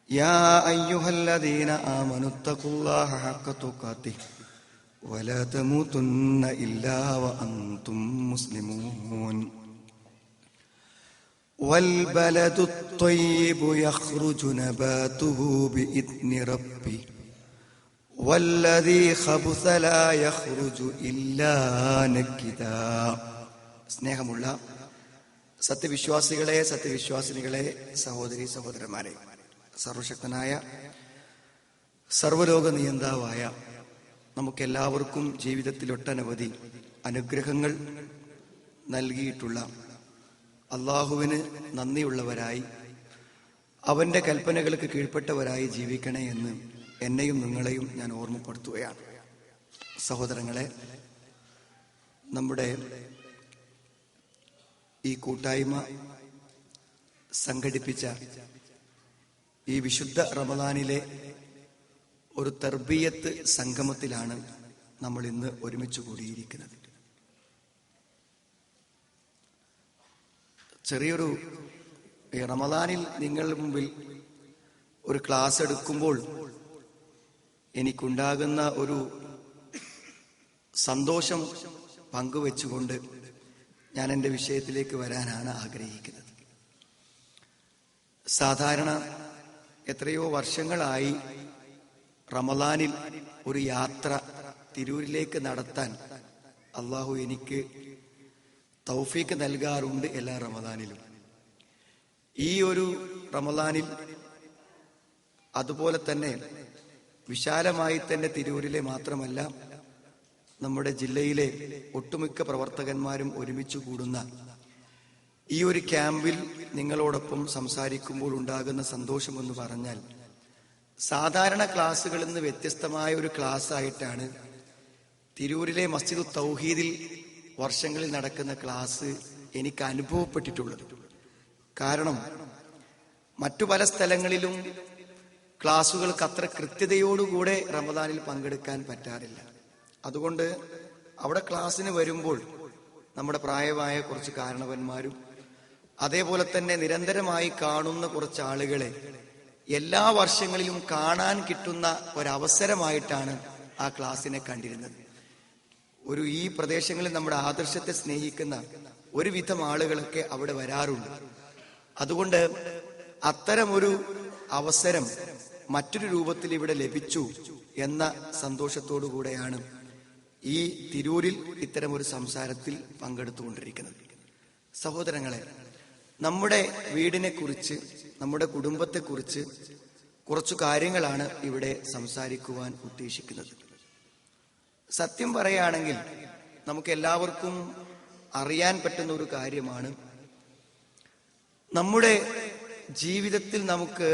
യാ അയ്യുഹല്ലദീന ആമനു തഖുല്ലാഹ ഹഖ്ക തുഖാതിഹി വലാ തമൂതുന്ന ഇല്ലാ വഅൻതും മുസ്ലിമൂൻ. വൽബലദു ത്വയ്യിബു യഖ്റുജു നബാതുഹു ബിഇദ്നി റബ്ബി വല്ലദീ ഖബുസ ലാ യഖ്റുജു ഇല്ലാ നകിദാ. സ്നേഹമുള്ള സത്യവിശ്വാസികളെ, സത്യവിശ്വാസിനികളെ, സഹോദരി സഹോദരന്മാരെ, സർവശക്തനായ സർവലോക നിയന്താവായ നമുക്കെല്ലാവർക്കും ജീവിതത്തിൽ ഒട്ടനവധി അനുഗ്രഹങ്ങൾ നൽകിയിട്ടുള്ള അള്ളാഹുവിന് നന്ദിയുള്ളവരായി അവന്റെ കൽപ്പനകൾക്ക് കീഴ്പ്പെട്ടവരായി ജീവിക്കണേ എന്ന് എന്നെയും നിങ്ങളെയും ഞാൻ ഓർമ്മപ്പെടുത്തുകയാണ്. സഹോദരങ്ങളെ, നമ്മുടെ ഈ കൂട്ടായ്മ സംഘടിപ്പിച്ച ഈ വിശുദ്ധ റമദാനിലെ ഒരു തർബിയത്ത് സംഗമത്തിലാണ് നമ്മൾ ഇന്ന് ഒരുമിച്ച് കൂടിയിരിക്കുന്നത്. ചെറിയൊരു റമദാനിൽ നിങ്ങളുടെ മുമ്പിൽ ഒരു ക്ലാസ് എടുക്കുമ്പോൾ എനിക്കുണ്ടാകുന്ന ഒരു സന്തോഷം പങ്കുവെച്ചുകൊണ്ട് ഞാൻ എൻ്റെ വിഷയത്തിലേക്ക് വരാനാണ് ആഗ്രഹിക്കുന്നത്. സാധാരണ എത്രയോ വർഷങ്ങളായി റമദാനിൽ ഒരു യാത്ര തിരൂരിലേക്ക് നടത്താൻ അള്ളാഹു എനിക്ക് തൗഫീക്ക് നൽകാറുണ്ട് എല്ലാ റമദാനിലും. ഈ ഒരു റമദാനിൽ അതുപോലെ തന്നെ വിശാലമായി തന്നെ തിരൂരിലെ മാത്രമല്ല നമ്മുടെ ജില്ലയിലെ ഒട്ടുമിക്ക പ്രവർത്തകന്മാരും ഒരുമിച്ച് കൂടുന്ന ഈ ഒരു ക്യാമ്പിൽ നിങ്ങളോടൊപ്പം സംസാരിക്കുമ്പോൾ ഉണ്ടാകുന്ന സന്തോഷമെന്ന് പറഞ്ഞാൽ, സാധാരണ ക്ലാസ്സുകളിൽ നിന്ന് വ്യത്യസ്തമായ ഒരു ക്ലാസ് ആയിട്ടാണ് തിരൂരിലെ മസ്ജിദു തൗഹീദിൽ വർഷങ്ങളിൽ നടക്കുന്ന ക്ലാസ് എനിക്ക് അനുഭവപ്പെട്ടിട്ടുള്ളത്. കാരണം മറ്റു പല സ്ഥലങ്ങളിലും ക്ലാസ്സുകൾക്ക് അത്ര കൃത്യതയോടുകൂടെ റമദാനിൽ പങ്കെടുക്കാൻ പറ്റാറില്ല. അതുകൊണ്ട് അവിടെ ക്ലാസ്സിന് വരുമ്പോൾ നമ്മുടെ പ്രായമായ കുറച്ച് കാരണവന്മാരും അതേപോലെ തന്നെ നിരന്തരമായി കാണുന്ന കുറച്ച് ആളുകളെ എല്ലാ വർഷങ്ങളിലും കാണാൻ കിട്ടുന്ന ഒരവസരമായിട്ടാണ് ആ ക്ലാസ്സിനെ കണ്ടിരുന്നത്. ഈ പ്രദേശങ്ങളിൽ നമ്മുടെ ആദർശത്തെ സ്നേഹിക്കുന്ന ഒരുവിധം ആളുകളൊക്കെ അവിടെ വരാറുണ്ട്. അതുകൊണ്ട് അത്തരമൊരു അവസരം മറ്റൊരു രൂപത്തിൽ ഇവിടെ ലഭിച്ചു എന്ന സന്തോഷത്തോടു കൂടെയാണ് ഈ തിരൂരിൽ ഇത്തരമൊരു സംസാരത്തിൽ പങ്കെടുത്തുകൊണ്ടിരിക്കുന്നത്. സഹോദരങ്ങളെ, നമ്മുടെ വീടിനെ കുറിച്ച്, നമ്മുടെ കുടുംബത്തെക്കുറിച്ച് കുറച്ചു കാര്യങ്ങളാണ് ഇവിടെ സംസാരിക്കുവാൻ ഉദ്ദേശിക്കുന്നത്. സത്യം പറയുകയാണെങ്കിൽ നമുക്ക് എല്ലാവർക്കും അറിയാൻ പറ്റുന്ന ഒരു കാര്യമാണ്, നമ്മുടെ ജീവിതത്തിൽ നമുക്ക്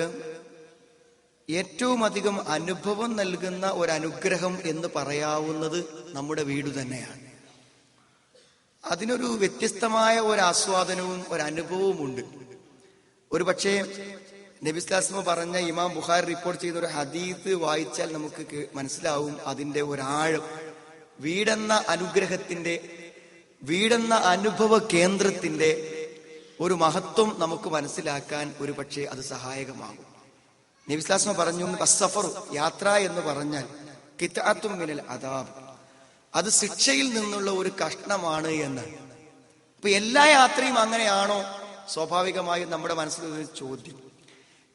ഏറ്റവും അധികം അനുഭവം നൽകുന്ന ഒരനുഗ്രഹം എന്ന് പറയാവുന്നത് നമ്മുടെ വീട് തന്നെയാണ്. അതിനൊരു വ്യത്യസ്തമായ ഒരു ആസ്വാദനവും ഒരനുഭവവും ഉണ്ട്. ഒരു പക്ഷേ നബി സ്വല്ലല്ലാഹു പറഞ്ഞ ഇമാം ബുഖാരി റിപ്പോർട്ട് ചെയ്ത ഒരു ഹദീസ് വായിച്ചാൽ നമുക്ക് മനസ്സിലാവും അതിന്റെ ഒരാഴം. വീടെന്ന അനുഗ്രഹത്തിന്റെ, വീടെന്ന അനുഭവ കേന്ദ്രത്തിന്റെ ഒരു മഹത്വം നമുക്ക് മനസ്സിലാക്കാൻ ഒരു പക്ഷേ അത് സഹായകമാകും. നബി സ്വല്ലല്ലാഹു അലൈഹി വസല്ലം പറഞ്ഞു, അസ്സഫർ, യാത്ര എന്ന് പറഞ്ഞാൽ ഖിത്അത്തും മിനൽ അദാബ്, അത് ശിക്ഷയിൽ നിന്നുള്ള ഒരു കഷ്ണമാണ് എന്ന്. അപ്പൊ എല്ലാ യാത്രയും അങ്ങനെയാണോ? സ്വാഭാവികമായും നമ്മുടെ മനസ്സിൽ ഒരു ചോദ്യം.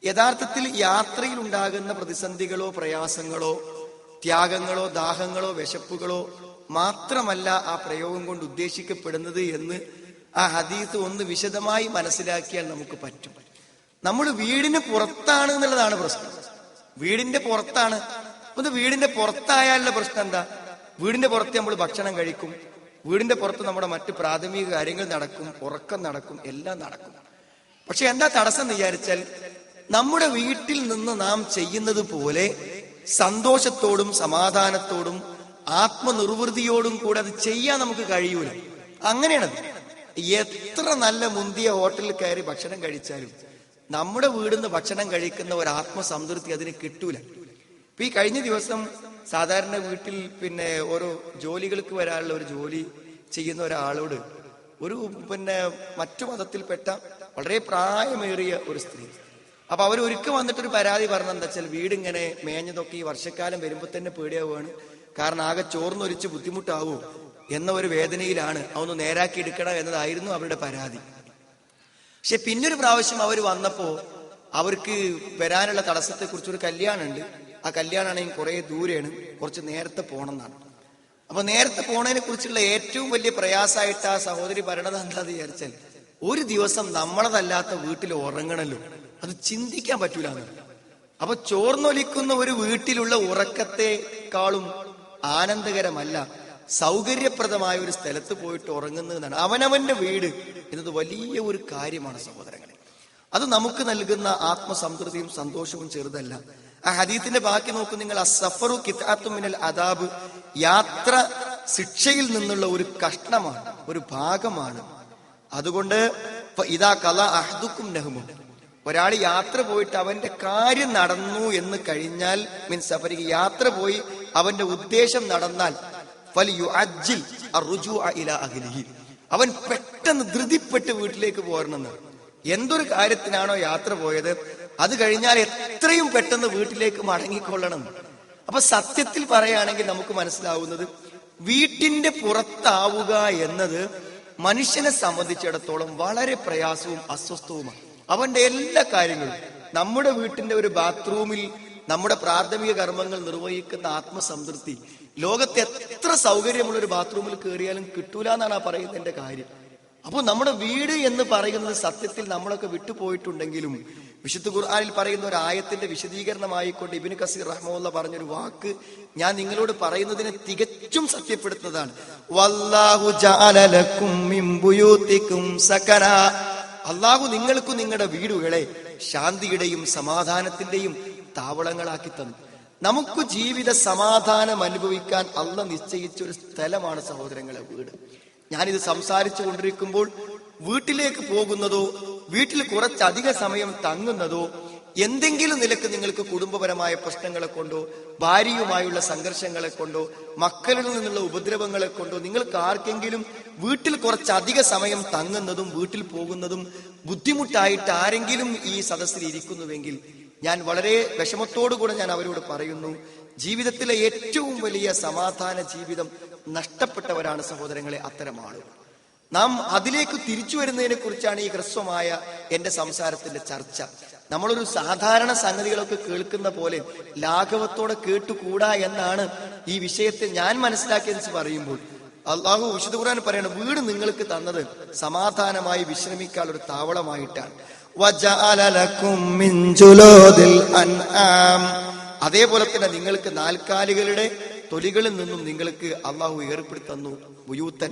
യഥാർത്ഥത്തിൽ യാത്രയിൽ ഉണ്ടാകുന്ന പ്രതിസന്ധികളോ പ്രയാസങ്ങളോ ത്യാഗങ്ങളോ ദാഹങ്ങളോ വിശപ്പുകളോ മാത്രമല്ല ആ പ്രയോഗം കൊണ്ട് ഉദ്ദേശിക്കപ്പെടുന്നത് എന്ന് ആ ഹദീസ് ഒന്ന് വിശദമായി മനസ്സിലാക്കിയാൽ നമുക്ക് പറ്റും. നമ്മൾ വീടിന് പുറത്താണ് എന്നുള്ളതാണ് പ്രശ്നം. വീടിന്റെ പുറത്താണ്. അത് വീടിന്റെ പുറത്തായാലുള്ള പ്രശ്നം എന്താ? വീടിന്റെ പുറത്ത് നമ്മൾ ഭക്ഷണം കഴിക്കും, വീടിന്റെ പുറത്ത് നമ്മുടെ മറ്റ് പ്രാഥമിക കാര്യങ്ങൾ നടക്കും, ഉറക്കം നടക്കും, എല്ലാം നടക്കും. പക്ഷെ എന്താ തടസ്സം എന്ന് വിചാരിച്ചാൽ, നമ്മുടെ വീട്ടിൽ നിന്ന് നാം ചെയ്യുന്നത് പോലെ സന്തോഷത്തോടും സമാധാനത്തോടും ആത്മനിർവൃതിയോടും കൂടെ അത് ചെയ്യാൻ നമുക്ക് കഴിയൂല. അങ്ങനെയാണത്. എത്ര നല്ല മുന്തിയ ഹോട്ടലിൽ കയറി ഭക്ഷണം കഴിച്ചാലും നമ്മുടെ വീടിന്ന് ഭക്ഷണം കഴിക്കുന്ന ഒരു ആത്മസംതൃപ്തി അതിന് കിട്ടൂല. ഇപ്പൊ ഈ കഴിഞ്ഞ ദിവസം സാധാരണ വീട്ടിൽ ഓരോ ജോലികൾക്ക് വരാനുള്ള ഒരു ജോലി ചെയ്യുന്ന ഒരാളോട് ഒരു മറ്റു മതത്തിൽപ്പെട്ട വളരെ പ്രായമേറിയ ഒരു സ്ത്രീ അപ്പൊ അവർ ഒരിക്കൽ വന്നിട്ടൊരു പരാതി പറഞ്ഞെന്താ വെച്ചാൽ വീടിങ്ങനെ മേഞ്ഞതൊക്കെ ഈ വർഷക്കാലം വരുമ്പോ തന്നെ പേടിയാവുകയാണ്, കാരണം ആകെ ചോർന്നൊരിച്ച് ബുദ്ധിമുട്ടാവൂ എന്ന ഒരു വേദനയിലാണ്, അതൊന്ന് നേരാക്കി എടുക്കണം എന്നതായിരുന്നു അവരുടെ പരാതി. പക്ഷെ പിന്നൊരു പ്രാവശ്യം അവർ വന്നപ്പോ അവർക്ക് വരാനുള്ള തടസ്സത്തെ കുറിച്ചൊരു കല്യാണമുണ്ട്. ആ കല്യാണമാണെങ്കിൽ കുറെ ദൂരെയാണ്, കുറച്ച് നേരത്തെ പോകണം എന്നാണ്. അപ്പൊ നേരത്തെ പോണതിനെ കുറിച്ചുള്ള ഏറ്റവും വലിയ പ്രയാസമായിട്ട് ആ സഹോദരി പറയണത് എന്താന്ന് വിചാരിച്ചാൽ, ഒരു ദിവസം നമ്മളതല്ലാത്ത വീട്ടിൽ ഉറങ്ങണല്ലോ, അത് ചിന്തിക്കാൻ പറ്റൂല. അപ്പൊ ചോർന്നൊലിക്കുന്ന ഒരു വീട്ടിലുള്ള ഉറക്കത്തെക്കാളും ആനന്ദകരമല്ല സൗകര്യപ്രദമായ ഒരു സ്ഥലത്ത് പോയിട്ട് ഉറങ്ങുന്നതെന്നാണ്. അവനവന്റെ വീട് എന്നത് വലിയ ഒരു കാര്യമാണ് സഹോദരങ്ങളെ. അത് നമുക്ക് നൽകുന്ന ആത്മസംതൃപ്തിയും സന്തോഷവും ചെറുതല്ല. ആ ഹദീത്തിന്റെ ബാക്കി നോക്കൂ നിങ്ങൾ. അസ്സഫറു ഖിത്അത്തും മിനൽ അദാബ്, യാത്ര ശിക്ഷയിൽ നിന്നുള്ള ഒരു കഷ്ണമാണ്, ഒരു ഭാഗമാണ്. അതുകൊണ്ട് ഇദാ ഖളാ അഹ്ദുക്കും നഹ്മു, ഒരാൾ യാത്ര പോയിട്ട് അവന്റെ കാര്യം നടന്നു എന്ന് കഴിഞ്ഞാൽ, മീൻസ് സഫരിക്ക് യാത്ര പോയി അവന്റെ ഉദ്ദേശം നടന്നാൽ, ഫൽയുഅജ്ജിൽ അർറുജൂഅ ഇലാ അഹ്ലിഹി, അവൻ പെട്ടെന്ന് ധൃതിപ്പെട്ട് വീട്ടിലേക്ക് പോരണമെന്ന്. എന്തൊരു കാര്യത്തിനാണോ യാത്ര പോയത് അത് കഴിഞ്ഞാൽ എത്രയും പെട്ടെന്ന് വീട്ടിലേക്ക് മടങ്ങിക്കൊള്ളണം. അപ്പൊ സത്യത്തിൽ പറയുകയാണെങ്കിൽ നമുക്ക് മനസ്സിലാവുന്നത്, വീട്ടിന്റെ പുറത്താവുക എന്നത് മനുഷ്യനെ സംബന്ധിച്ചിടത്തോളം വളരെ പ്രയാസവും അസ്വസ്ഥവുമാണ്. അവന്റെ എല്ലാ കാര്യങ്ങളും, നമ്മുടെ വീട്ടിന്റെ ഒരു ബാത്റൂമിൽ നമ്മുടെ പ്രാഥമിക കർമ്മങ്ങൾ നിർവഹിക്കുന്ന ആത്മസംതൃപ്തി ലോകത്തെ എത്ര സൗകര്യമുള്ള ഒരു ബാത്റൂമിൽ കയറിയാലും കിട്ടൂല എന്നാണ് ആ പറയുന്നതിന്റെ കാര്യം. അപ്പോൾ നമ്മുടെ വീട് എന്ന് പറയുന്നത് സത്യത്തിൽ നമ്മളൊക്കെ വിട്ടുപോയിട്ടുണ്ടെങ്കിലും വിശുദ്ധ ഖുർആനിൽ പറയുന്ന ഒരു ആയത്തിന്റെ വിശദീകരണമായിക്കൊണ്ട് ഇബ്നു കസീർ റഹ്മത്തുള്ളാഹി പറഞ്ഞൊരു വാക്ക് ഞാൻ നിങ്ങളോട് പറയുന്നതിനെ തികച്ചും സത്യപ്പെടുത്തുന്നതാണ്. വല്ലാഹു ജഅല ലക്കും മിൻ ബുയൂതികും സകന, അല്ലാഹു നിങ്ങൾക്കും നിങ്ങളുടെ വീടുകളെ ശാന്തിയുടെയും സമാധാനത്തിന്റെയും താവളങ്ങളാക്കി തന്നു. നമുക്ക് ജീവിത സമാധാനം അനുഭവിക്കാൻ അല്ലാഹു നിശ്ചയിച്ച ഒരു സ്ഥലമാണ് സഹോദരങ്ങളെ വീട്. ഞാനിത് സംസാരിച്ചു കൊണ്ടിരിക്കുമ്പോൾ വീട്ടിലേക്ക് പോകുന്നതോ വീട്ടിൽ കുറച്ചധിക സമയം തങ്ങുന്നതോ എന്തെങ്കിലും നിലക്ക് നിങ്ങൾക്ക് കുടുംബപരമായ പ്രശ്നങ്ങളെ കൊണ്ടോ ഭാര്യയുമായുള്ള സംഘർഷങ്ങളെ കൊണ്ടോ മക്കളിൽ നിന്നുള്ള ഉപദ്രവങ്ങളെ കൊണ്ടോ നിങ്ങൾക്ക് ആർക്കെങ്കിലും വീട്ടിൽ കുറച്ചധിക സമയം തങ്ങുന്നതും വീട്ടിൽ പോകുന്നതും ബുദ്ധിമുട്ടായിട്ട് ആരെങ്കിലും ഈ സദസ്സിൽ ഇരിക്കുന്നുവെങ്കിൽ ഞാൻ വളരെ വിഷമത്തോടുകൂടെ ഞാൻ അവരോട് പറയുന്നു, ജീവിതത്തിലെ ഏറ്റവും വലിയ സമാധാന ജീവിതം നഷ്ടപ്പെട്ടവരാണ് സഹോദരങ്ങളെ അത്തരം ആളുകൾ. നാം അതിലേക്ക് തിരിച്ചു വരുന്നതിനെ കുറിച്ചാണ് ഈ ഹ്രസ്വമായ എന്റെ സംസാരത്തിന്റെ ചർച്ച. നമ്മളൊരു സാധാരണ സംഗതികളൊക്കെ കേൾക്കുന്ന പോലെ ലാഘവത്തോടെ കേട്ടുകൂടാ എന്നാണ് ഈ വിഷയത്തെ ഞാൻ മനസ്സിലാക്കിയെന്ന് പറയുമ്പോൾ അല്ലാഹു വിശുദ്ധ ഖുർആൻ പറയണം, വീട് നിങ്ങൾക്ക് തന്നത് സമാധാനമായി വിശ്രമിക്കാൻ ഒരു താവളമായിട്ടാണ്. അതേപോലെ തന്നെ നിങ്ങൾക്ക് നാൽക്കാലികളുടെ തൊലികളിൽ നിന്നും നിങ്ങൾക്ക് അള്ളാഹു ഏർപ്പെടുത്തി തന്നു ബുയൂത്തൻ,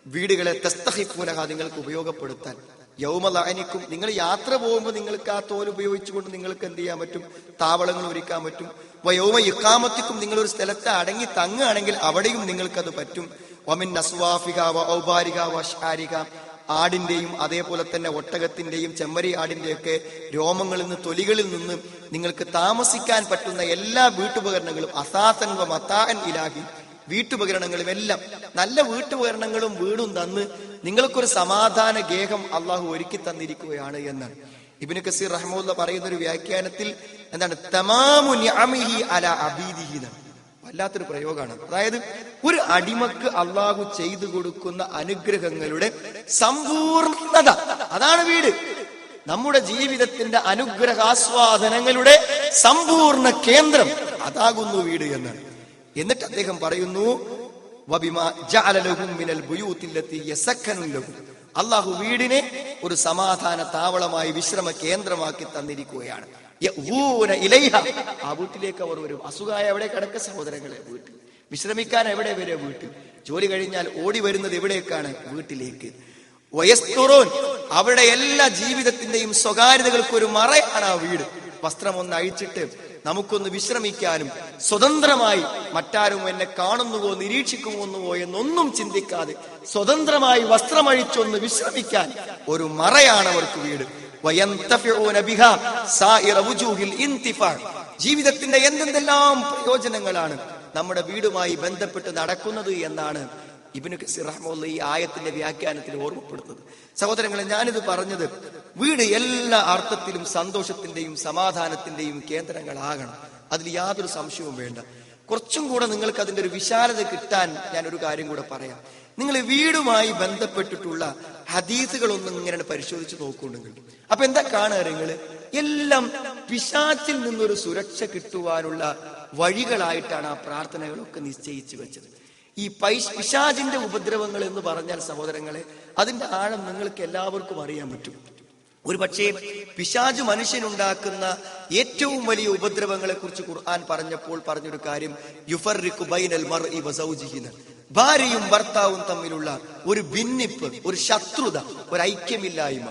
വീടുകളെ തസ്തഹിഫൂനഹ, നിങ്ങൾക്ക് ഉപയോഗപ്പെടുത്താൻ. യൗമ ലഅനിക്കും, നിങ്ങൾ യാത്ര പോകുമ്പോൾ നിങ്ങൾക്ക് ആ തോൽ ഉപയോഗിച്ചുകൊണ്ട് നിങ്ങൾക്ക് എന്ത് ചെയ്യാൻ പറ്റും, താവളങ്ങൾ ഒരുക്കാൻ പറ്റും. വയൗമ ഇഖാമത്തിക്കും, നിങ്ങളൊരു സ്ഥലത്ത് അടങ്ങി തങ്ങുകയാണെങ്കിൽ അവിടെയും നിങ്ങൾക്കത് പറ്റും. വമിൻ അസ്വാഫിക വ ഔബാരിക വ അശ്ആരിക, ആടിന്റെയും അതേപോലെ തന്നെ ഒട്ടകത്തിന്റെയും ചെമ്മരി ആടിന്റെയൊക്കെ രോമങ്ങളിൽ നിന്ന് തൊലികളിൽ നിന്ന് നിങ്ങൾക്ക് താമസിക്കാൻ പറ്റുന്ന എല്ലാ വീട്ടുപകരണങ്ങളും അസാസൻ വ മതാഅൻ ഇലാഹി, വീട്ടുപകരണങ്ങളും എല്ലാം നല്ല വീട്ടുപകരണങ്ങളും വീടും തന്ന് നിങ്ങൾക്കൊരു സമാധാന ഗേഹം അള്ളാഹു ഒരുക്കി തന്നിരിക്കുകയാണ് എന്നാണ് ഇബ്നു കസീർ റഹ്മത്തുള്ളാഹി പറയുന്ന ഒരു വ്യാഖ്യാനത്തിൽ. എന്താണ് തമാമു നിഅമിഹി അലാ അബീദിഹി, വല്ലാത്തൊരു പ്രയോഗമാണ്. അതായത് ഒരു അടിമക്ക് അള്ളാഹു ചെയ്തു കൊടുക്കുന്ന അനുഗ്രഹങ്ങളുടെ സമ്പൂർണത, അതാണ് വീട്. നമ്മുടെ ജീവിതത്തിന്റെ അനുഗ്രഹാസ്വാദനങ്ങളുടെ സമ്പൂർണ്ണ കേന്ദ്രം അതാകുന്നു വീട് എന്നാണ്. എന്നിട്ട് അദ്ദേഹം പറയുന്നു, വബിമാ ജഅല ലഹും മിനൽ ബുയൂതില്ലതി യസക്കനു ലഹും, അള്ളാഹു വീടിനെ ഒരു സമാധാന താവളമായി വിശ്രമ കേന്ദ്രമാക്കി തന്നിരിക്കുകയാണ്. ആ വീട്ടിലേക്ക് അവർ വരും. അസുഖമായ എവിടെ കിടക്ക സഹോദരങ്ങളെ, വീട്ടിൽ. വിശ്രമിക്കാൻ എവിടെ വരെ, വീട്ടിൽ. ജോലി കഴിഞ്ഞാൽ ഓടി വരുന്നത് എവിടേക്കാണ്, വീട്ടിലേക്ക്. വയസ്തുറോൻ, അവരുടെ എല്ലാ ജീവിതത്തിന്റെയും സ്വകാര്യതകൾക്ക് ഒരു മറയാണ് ആ വീട്. വസ്ത്രം ഒന്ന് അഴിച്ചിട്ട് നമുക്കൊന്ന് വിശ്രമിക്കാനും സ്വതന്ത്രമായി മറ്റാരും എന്നെ കാണുന്നുവോ നിരീക്ഷിക്കുമോന്നുവോ എന്നൊന്നും ചിന്തിക്കാതെ സ്വതന്ത്രമായി വസ്ത്രമഴിച്ചൊന്ന് വിശ്രമിക്കാൻ ഒരു മറയാണ് അവർക്ക് വീട്. ജീവിതത്തിന്റെ എന്തെല്ലാം പ്രയോജനങ്ങളാണ് നമ്മുടെ വീടുമായി ബന്ധപ്പെട്ട് നടക്കുന്നത് എന്നാണ് ഇബ്നു കസീർ റഹ്മത്തുള്ളാഹി ഈ ആയത്തിന്റെ വ്യാഖ്യാനത്തിൽ ഓർമ്മപ്പെടുന്നത്. സഹോദരങ്ങളെ, ഞാനിത് പറഞ്ഞത് വീട് എല്ലാ അർത്ഥത്തിലും സന്തോഷത്തിന്റെയും സമാധാനത്തിന്റെയും കേന്ദ്രങ്ങളാകണം. അതിൽ യാതൊരു സംശയവും വേണ്ട. കുറച്ചും കൂടെ നിങ്ങൾക്ക് അതിന്റെ ഒരു വിശാലത കിട്ടാൻ ഞാൻ ഒരു കാര്യം കൂടെ പറയാം. നിങ്ങൾ വീടുമായി ബന്ധപ്പെട്ടിട്ടുള്ള ഹദീസുകളൊന്നും ഇങ്ങനെ പരിശോധിച്ച് നോക്കുന്നുണ്ടെങ്കിൽ അപ്പൊ എന്താ കാണുക? നിങ്ങൾ എല്ലാം പിശാചിൽ നിന്നൊരു സുരക്ഷ കിട്ടുവാനുള്ള വഴികളായിട്ടാണ് ആ പ്രാർത്ഥനകളൊക്കെ നിശ്ചയിച്ചു വെച്ചത്. ഈ പിശാചിന്റെ ഉപദ്രവങ്ങൾ എന്ന് പറഞ്ഞാൽ സഹോദരങ്ങളെ, അതിന്റെ ആഴം നിങ്ങൾക്ക് എല്ലാവർക്കും അറിയാൻ പറ്റും. ഒരു പക്ഷേ പിശാച് മനുഷ്യനുണ്ടാക്കുന്ന ഏറ്റവും വലിയ ഉപദ്രവങ്ങളെ കുറിച്ച് ഖുർആൻ പറഞ്ഞപ്പോൾ പറഞ്ഞൊരു കാര്യം, യുഫർരിഖു ബൈനൽ മർഇ വസൗജിഹി, ഭാര്യയും ഭർത്താവും തമ്മിലുള്ള ഒരു ഭിന്നിപ്പ്, ഒരു ശത്രുത, ഒരു ഐക്യമില്ലായ്മ,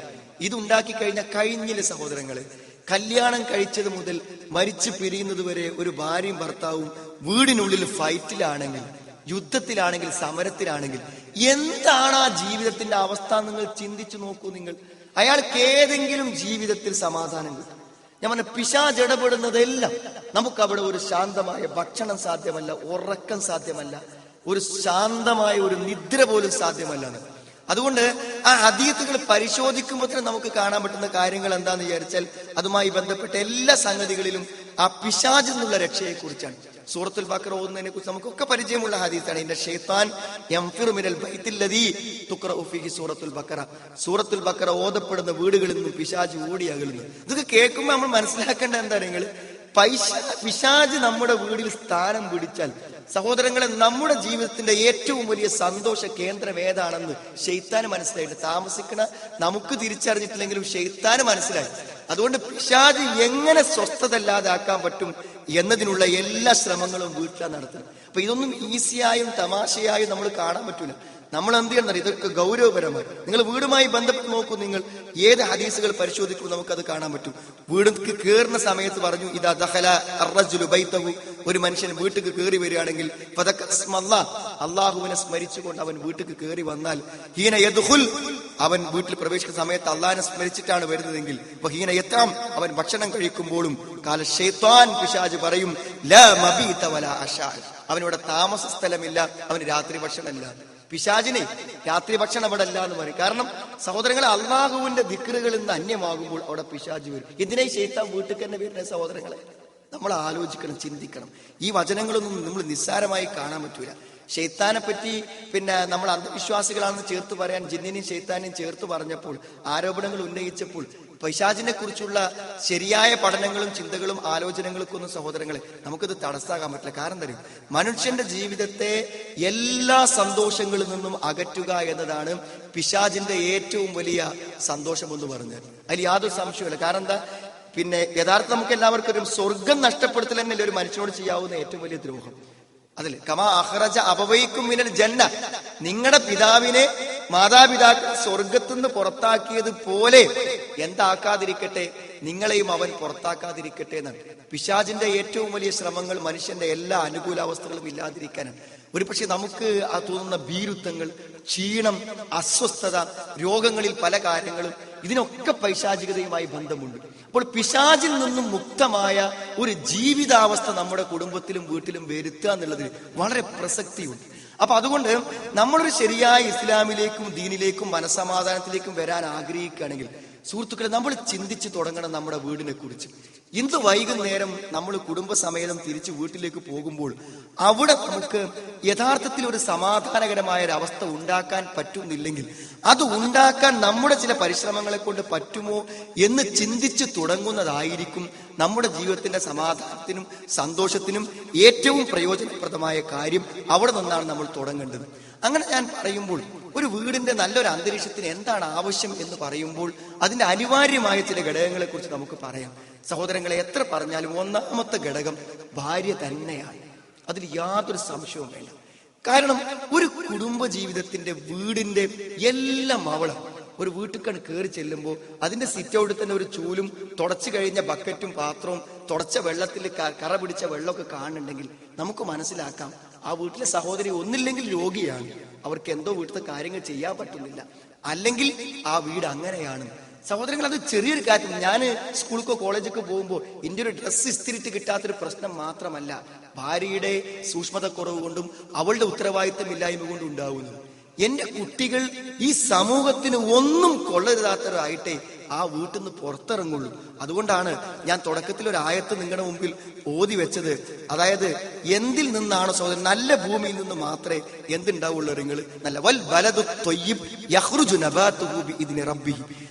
ഇതുണ്ടാക്കി കഴിഞ്ഞില്ല സഹോദരങ്ങളെ. കല്യാണം കഴിച്ചത് മുതൽ മരിച്ചു പിരിയുന്നത് വരെ ഒരു ഭാര്യയും ഭർത്താവും വീടിനുള്ളിൽ ഫൈറ്റിലാണെങ്കിൽ, യുദ്ധത്തിലാണെങ്കിൽ, സമരത്തിലാണെങ്കിൽ എന്താണ് ആ ജീവിതത്തിന്റെ അവസ്ഥ? നിങ്ങൾ ചിന്തിച്ചു നോക്കൂ. നിങ്ങൾ അയാൾക്ക് ഏതെങ്കിലും ജീവിതത്തിൽ സമാധാനം കിട്ടും? ഞാൻ പറഞ്ഞ പിശാച് ഇടപെടുന്നതെല്ലാം നമുക്ക് അവിടെ ഒരു ശാന്തമായ ഭക്ഷണം സാധ്യമല്ല, ഉറക്കം സാധ്യമല്ല, ഒരു ശാന്തമായ ഒരു നിദ്ര പോലും സാധ്യമല്ല. അതുകൊണ്ട് ആ ഹദീസുകൾ പരിശോധിക്കുമ്പോൾ തന്നെ നമുക്ക് കാണാൻ പറ്റുന്ന കാര്യങ്ങൾ എന്താന്ന് വിചാരിച്ചാൽ അതുമായി ബന്ധപ്പെട്ട എല്ലാ സംഗതികളിലും ആ പിശാചിൽ നിന്നുള്ള രക്ഷയെ കുറിച്ചാണ്. സൂറത്തുൽ ബഖറ ഓതുന്നതിനെ കുറിച്ച് നമുക്കൊക്കെ പരിചയമുള്ള ഹദീസാണ്. ഇന്ന ശൈത്താൻ യംഫിറു മിനൽ ബൈത്തില്ലദീ തുഖറഉ ഫീഹി സൂറത്തുൽ ബഖറ. സൂറത്തുൽ ബഖറ ഓതപ്പെടുന്ന വീടുകളിൽ നിന്നും പിശാച് ഓടി അകലുന്നു. ഇതൊക്കെ കേൾക്കുമ്പോൾ നമ്മൾ മനസ്സിലാക്കേണ്ട എന്താ? നിങ്ങൾ പിശാച് നമ്മുടെ വീടിൽ സ്ഥാനം പിടിച്ചാൽ സഹോദരങ്ങളെ, നമ്മുടെ ജീവിതത്തിന്റെ ഏറ്റവും വലിയ സന്തോഷ കേന്ദ്രം ഏതാണെന്ന് ശൈത്താന് മനസ്സിലായിട്ട്, താമസിക്കണ നമുക്ക് തിരിച്ചറിഞ്ഞിട്ടില്ലെങ്കിലും ശൈത്താന് മനസ്സിലായി. അതുകൊണ്ട് പിശാച് എങ്ങനെ സ്വസ്ഥതല്ലാതാക്കാൻ പറ്റും എന്നതിനുള്ള എല്ലാ ശ്രമങ്ങളും വീട്ടിലാണ് നടത്തുന്നത്. അപ്പൊ ഇതൊന്നും ഈസിയായും തമാശയായും നമ്മൾ കാണാൻ പറ്റൂല. നമ്മൾ എന്ത് ചെയ്യണം? ഇതൊക്കെ ഗൗരവപരമായി നിങ്ങൾ വീടുമായി ബന്ധപ്പെട്ട് നോക്കൂ. നിങ്ങൾ ഏത് ഹദീസുകൾ പരിശോധിക്കുമ്പോൾ നമുക്കത് കാണാൻ പറ്റും. വീട്ടിലേക്ക് കയറുന്ന സമയത്ത് പറഞ്ഞു, ഇദാ ദഖല അർറജുലു ബൈതഹു, ഒരു മനുഷ്യൻ വീട്ടിലേക്ക് കയറി വരികയാണെങ്കിൽ അള്ളാഹുവിനെ സ്മരിച്ചുകൊണ്ട് അവൻ വീട്ടിലേക്ക് കയറി വന്നാൽ, ഹീന യദ്ഖുൽ, അവൻ വീട്ടിൽ പ്രവേശിക്കുന്ന സമയത്ത് അള്ളാഹിനെ സ്മരിച്ചിട്ടാണ് വരുന്നതെങ്കിൽ, ഹീന യത്അം, അവൻ ഭക്ഷണം കഴിക്കുമ്പോഴും, കാല ശൈത്താൻ, പിശാച് പറയും, ലാ മബീത വലാ അശാ, അവനിവിടെ താമസ സ്ഥലമില്ല, അവന് രാത്രി ഭക്ഷണമില്ല. പിശാചിനെ രാത്രി ഭക്ഷണം അവിടെ അല്ല എന്ന് പറയും. കാരണം സഹോദരങ്ങളെ, അള്ളാഹുവിന്റെ ദിക്റുകളിൽ നിന്ന് അന്യമാകുമ്പോൾ അവിടെ പിശാച് വരും. ഇതിനെ ശൈത്താൻ വീട്ടിൽ തന്നെ വരുന്ന സഹോദരങ്ങളെ, നമ്മൾ ആലോചിക്കണം, ചിന്തിക്കണം. ഈ വചനങ്ങളൊന്നും നമ്മൾ നിസ്സാരമായി കാണാൻ പറ്റൂല. ശൈത്താനെ പറ്റി നമ്മൾ അന്ധവിശ്വാസികളാണെന്ന് ചേർത്ത് പറയാൻ ജിന്നിനെയും ശൈത്താനെയും ചേർത്ത് പറഞ്ഞപ്പോൾ, ആരോപണങ്ങൾ ഉന്നയിച്ചപ്പോൾ, പൈശാചിനെ കുറിച്ചുള്ള ശരിയായ പഠനങ്ങളും ചിന്തകളും ആലോചനകൾക്കൊന്നും സഹോദരങ്ങളെ നമുക്കിത് തടസ്സാക്കാൻ പറ്റില്ല. കാരണം തരും, മനുഷ്യന്റെ ജീവിതത്തെ എല്ലാ സന്തോഷങ്ങളിൽ നിന്നും അകറ്റുക എന്നതാണ് പിശാചിന്റെ ഏറ്റവും വലിയ സന്തോഷം എന്ന് പറഞ്ഞാൽ അതിൽ യാതൊരു സംശയമില്ല. കാരണം എന്താ? യഥാർത്ഥം നമുക്ക് എല്ലാവർക്കും ഒരു സ്വർഗം നഷ്ടപ്പെടുത്തൽ തന്നെയല്ലേ ഒരു മനുഷ്യനോട് ചെയ്യാവുന്ന ഏറ്റവും വലിയ ദ്രോഹം. അതിൽ കമാ അഖ്റജ അബവൈക്കും മിനൽ ജന്ന, നിങ്ങളുടെ പിതാവിനെ മാതാപിതാക്കൾ സ്വർഗത്തുനിന്ന് പുറത്താക്കിയത് പോലെ എന്താക്കാതിരിക്കട്ടെ, നിങ്ങളെയും അവൻ പുറത്താക്കാതിരിക്കട്ടെ എന്നാണ്. പിശാചിന്റെ ഏറ്റവും വലിയ ശ്രമങ്ങൾ മനുഷ്യന്റെ എല്ലാ അനുകൂലാവസ്ഥകളും ഇല്ലാതിരിക്കാനാണ്. ഒരു പക്ഷെ നമുക്ക് ആ തോന്നുന്ന ഭീരുത്വങ്ങൾ, ക്ഷീണം, അസ്വസ്ഥത, രോഗങ്ങളിൽ പല കാര്യങ്ങളും, ഇതിനൊക്കെ പൈശാചികതയുമായി ബന്ധമുണ്ട്. അപ്പോൾ പിശാചിൽ നിന്നും മുക്തമായ ഒരു ജീവിതാവസ്ഥ നമ്മുടെ കുടുംബത്തിലും വീട്ടിലും വരുത്തുക എന്നുള്ളതിന് വളരെ പ്രസക്തിയുണ്ട്. അപ്പൊ അതുകൊണ്ട് നമ്മളൊരു ശരിയായ ഇസ്ലാമിലേക്കും ദീനിലേക്കും മനസ്സമാധാനത്തിലേക്കും വരാൻ ആഗ്രഹിക്കുകയാണെങ്കിൽ സുഹൃത്തുക്കളെ, നമ്മൾ ചിന്തിച്ചു തുടങ്ങണം നമ്മുടെ വീടിനെ കുറിച്ച്. ഇന്ന് വൈകുന്നേരം നമ്മൾ കുടുംബസമേതം തിരിച്ച് വീട്ടിലേക്ക് പോകുമ്പോൾ അവിടെ നമുക്ക് യഥാർത്ഥത്തിൽ ഒരു സമാധാനകരമായ ഒരു അവസ്ഥ ഉണ്ടാക്കാൻ പറ്റുന്നില്ലെങ്കിൽ അത് ഉണ്ടാക്കാൻ നമ്മുടെ ചില പരിശ്രമങ്ങളെ കൊണ്ട് പറ്റുമോ എന്ന് ചിന്തിച്ചു തുടങ്ങുന്നതായിരിക്കും നമ്മുടെ ജീവിതത്തിന്റെ സമാധാനത്തിനും സന്തോഷത്തിനും ഏറ്റവും പ്രയോജനപ്രദമായ കാര്യം. അവിടെ നിന്നാണ് നമ്മൾ തുടങ്ങേണ്ടത്. അങ്ങനെ ഞാൻ പറയുമ്പോൾ ഒരു വീടിന്റെ നല്ലൊരു അന്തരീക്ഷത്തിന് എന്താണ് ആവശ്യം എന്ന് പറയുമ്പോൾ അതിന്റെ അനിവാര്യമായ ചില ഘടകങ്ങളെ കുറിച്ച് നമുക്ക് പറയാം. സഹോദരങ്ങളെ, എത്ര പറഞ്ഞാലും ഒന്നാമത്തെ ഘടകം ഭാര്യ തന്നെയാണ്. അതിൽ യാതൊരു സംശയവും വേണ്ട. കാരണം ഒരു കുടുംബ ജീവിതത്തിന്റെ വീടിന്റെ എല്ലാം അവളാണ്. ഒരു വീട്ടിൽ കയറി ചെല്ലുമ്പോൾ അതിന്റെ സിറ്റ് ഔട്ടിൽ തന്നെ ഒരു ചൂലും തുടച്ചു കഴിഞ്ഞ ബക്കറ്റും പാത്രവും തുടച്ച വെള്ളത്തിൽ കറ പിടിച്ച വെള്ളമൊക്കെ കാണുന്നുണ്ടെങ്കിൽ നമുക്ക് മനസ്സിലാക്കാം ആ വീട്ടിലെ സഹോദരി ഒന്നില്ലെങ്കിൽ രോഗിയാണ്, അവർക്ക് എന്തോ വീട്ടിലത്തെ കാര്യങ്ങൾ ചെയ്യാൻ പറ്റുന്നില്ല, അല്ലെങ്കിൽ ആ വീട് അങ്ങനെയാണ്. സഹോദരങ്ങൾ, അത് ചെറിയൊരു കാര്യം. ഞാൻ സ്കൂളിലോ കോളേജിലോ പോകുമ്പോൾ എൻ്റെ ഒരു ഡ്രസ്സ് ഇസ്തിരിട്ട് കിട്ടാത്തൊരു പ്രശ്നം മാത്രമല്ല ഭാര്യയുടെ സൂക്ഷ്മതക്കുറവ് കൊണ്ടും അവളുടെ ഉത്തരവാദിത്തമില്ലായ്മ കൊണ്ടും ഉണ്ടാവുന്നത്. എന്റെ കുട്ടികൾ ഈ സമൂഹത്തിന് ഒന്നും കൊള്ളരുതാത്തവരായിട്ടേ ആ വീട്ടിൽ നിന്ന് പുറത്തിറങ്ങുള്ളൂ. അതുകൊണ്ടാണ് ഞാൻ തുടക്കത്തിൽ ഒരു ആയത്ത് നിങ്ങളുടെ മുമ്പിൽ ഓതി വെച്ചത്. അതായത് എന്തിൽ നിന്നാണ് സഹോദരൻ? നല്ല ഭൂമിയിൽ നിന്ന് മാത്രമേ എന്തുണ്ടാവുള്ളൂ. നിങ്ങൾ നല്ല വൽ ബലദു ത്വയ്യിബ് യഖ്റുജു നബാതുഹു ബിഇദ്നി റബ്ബിഹി.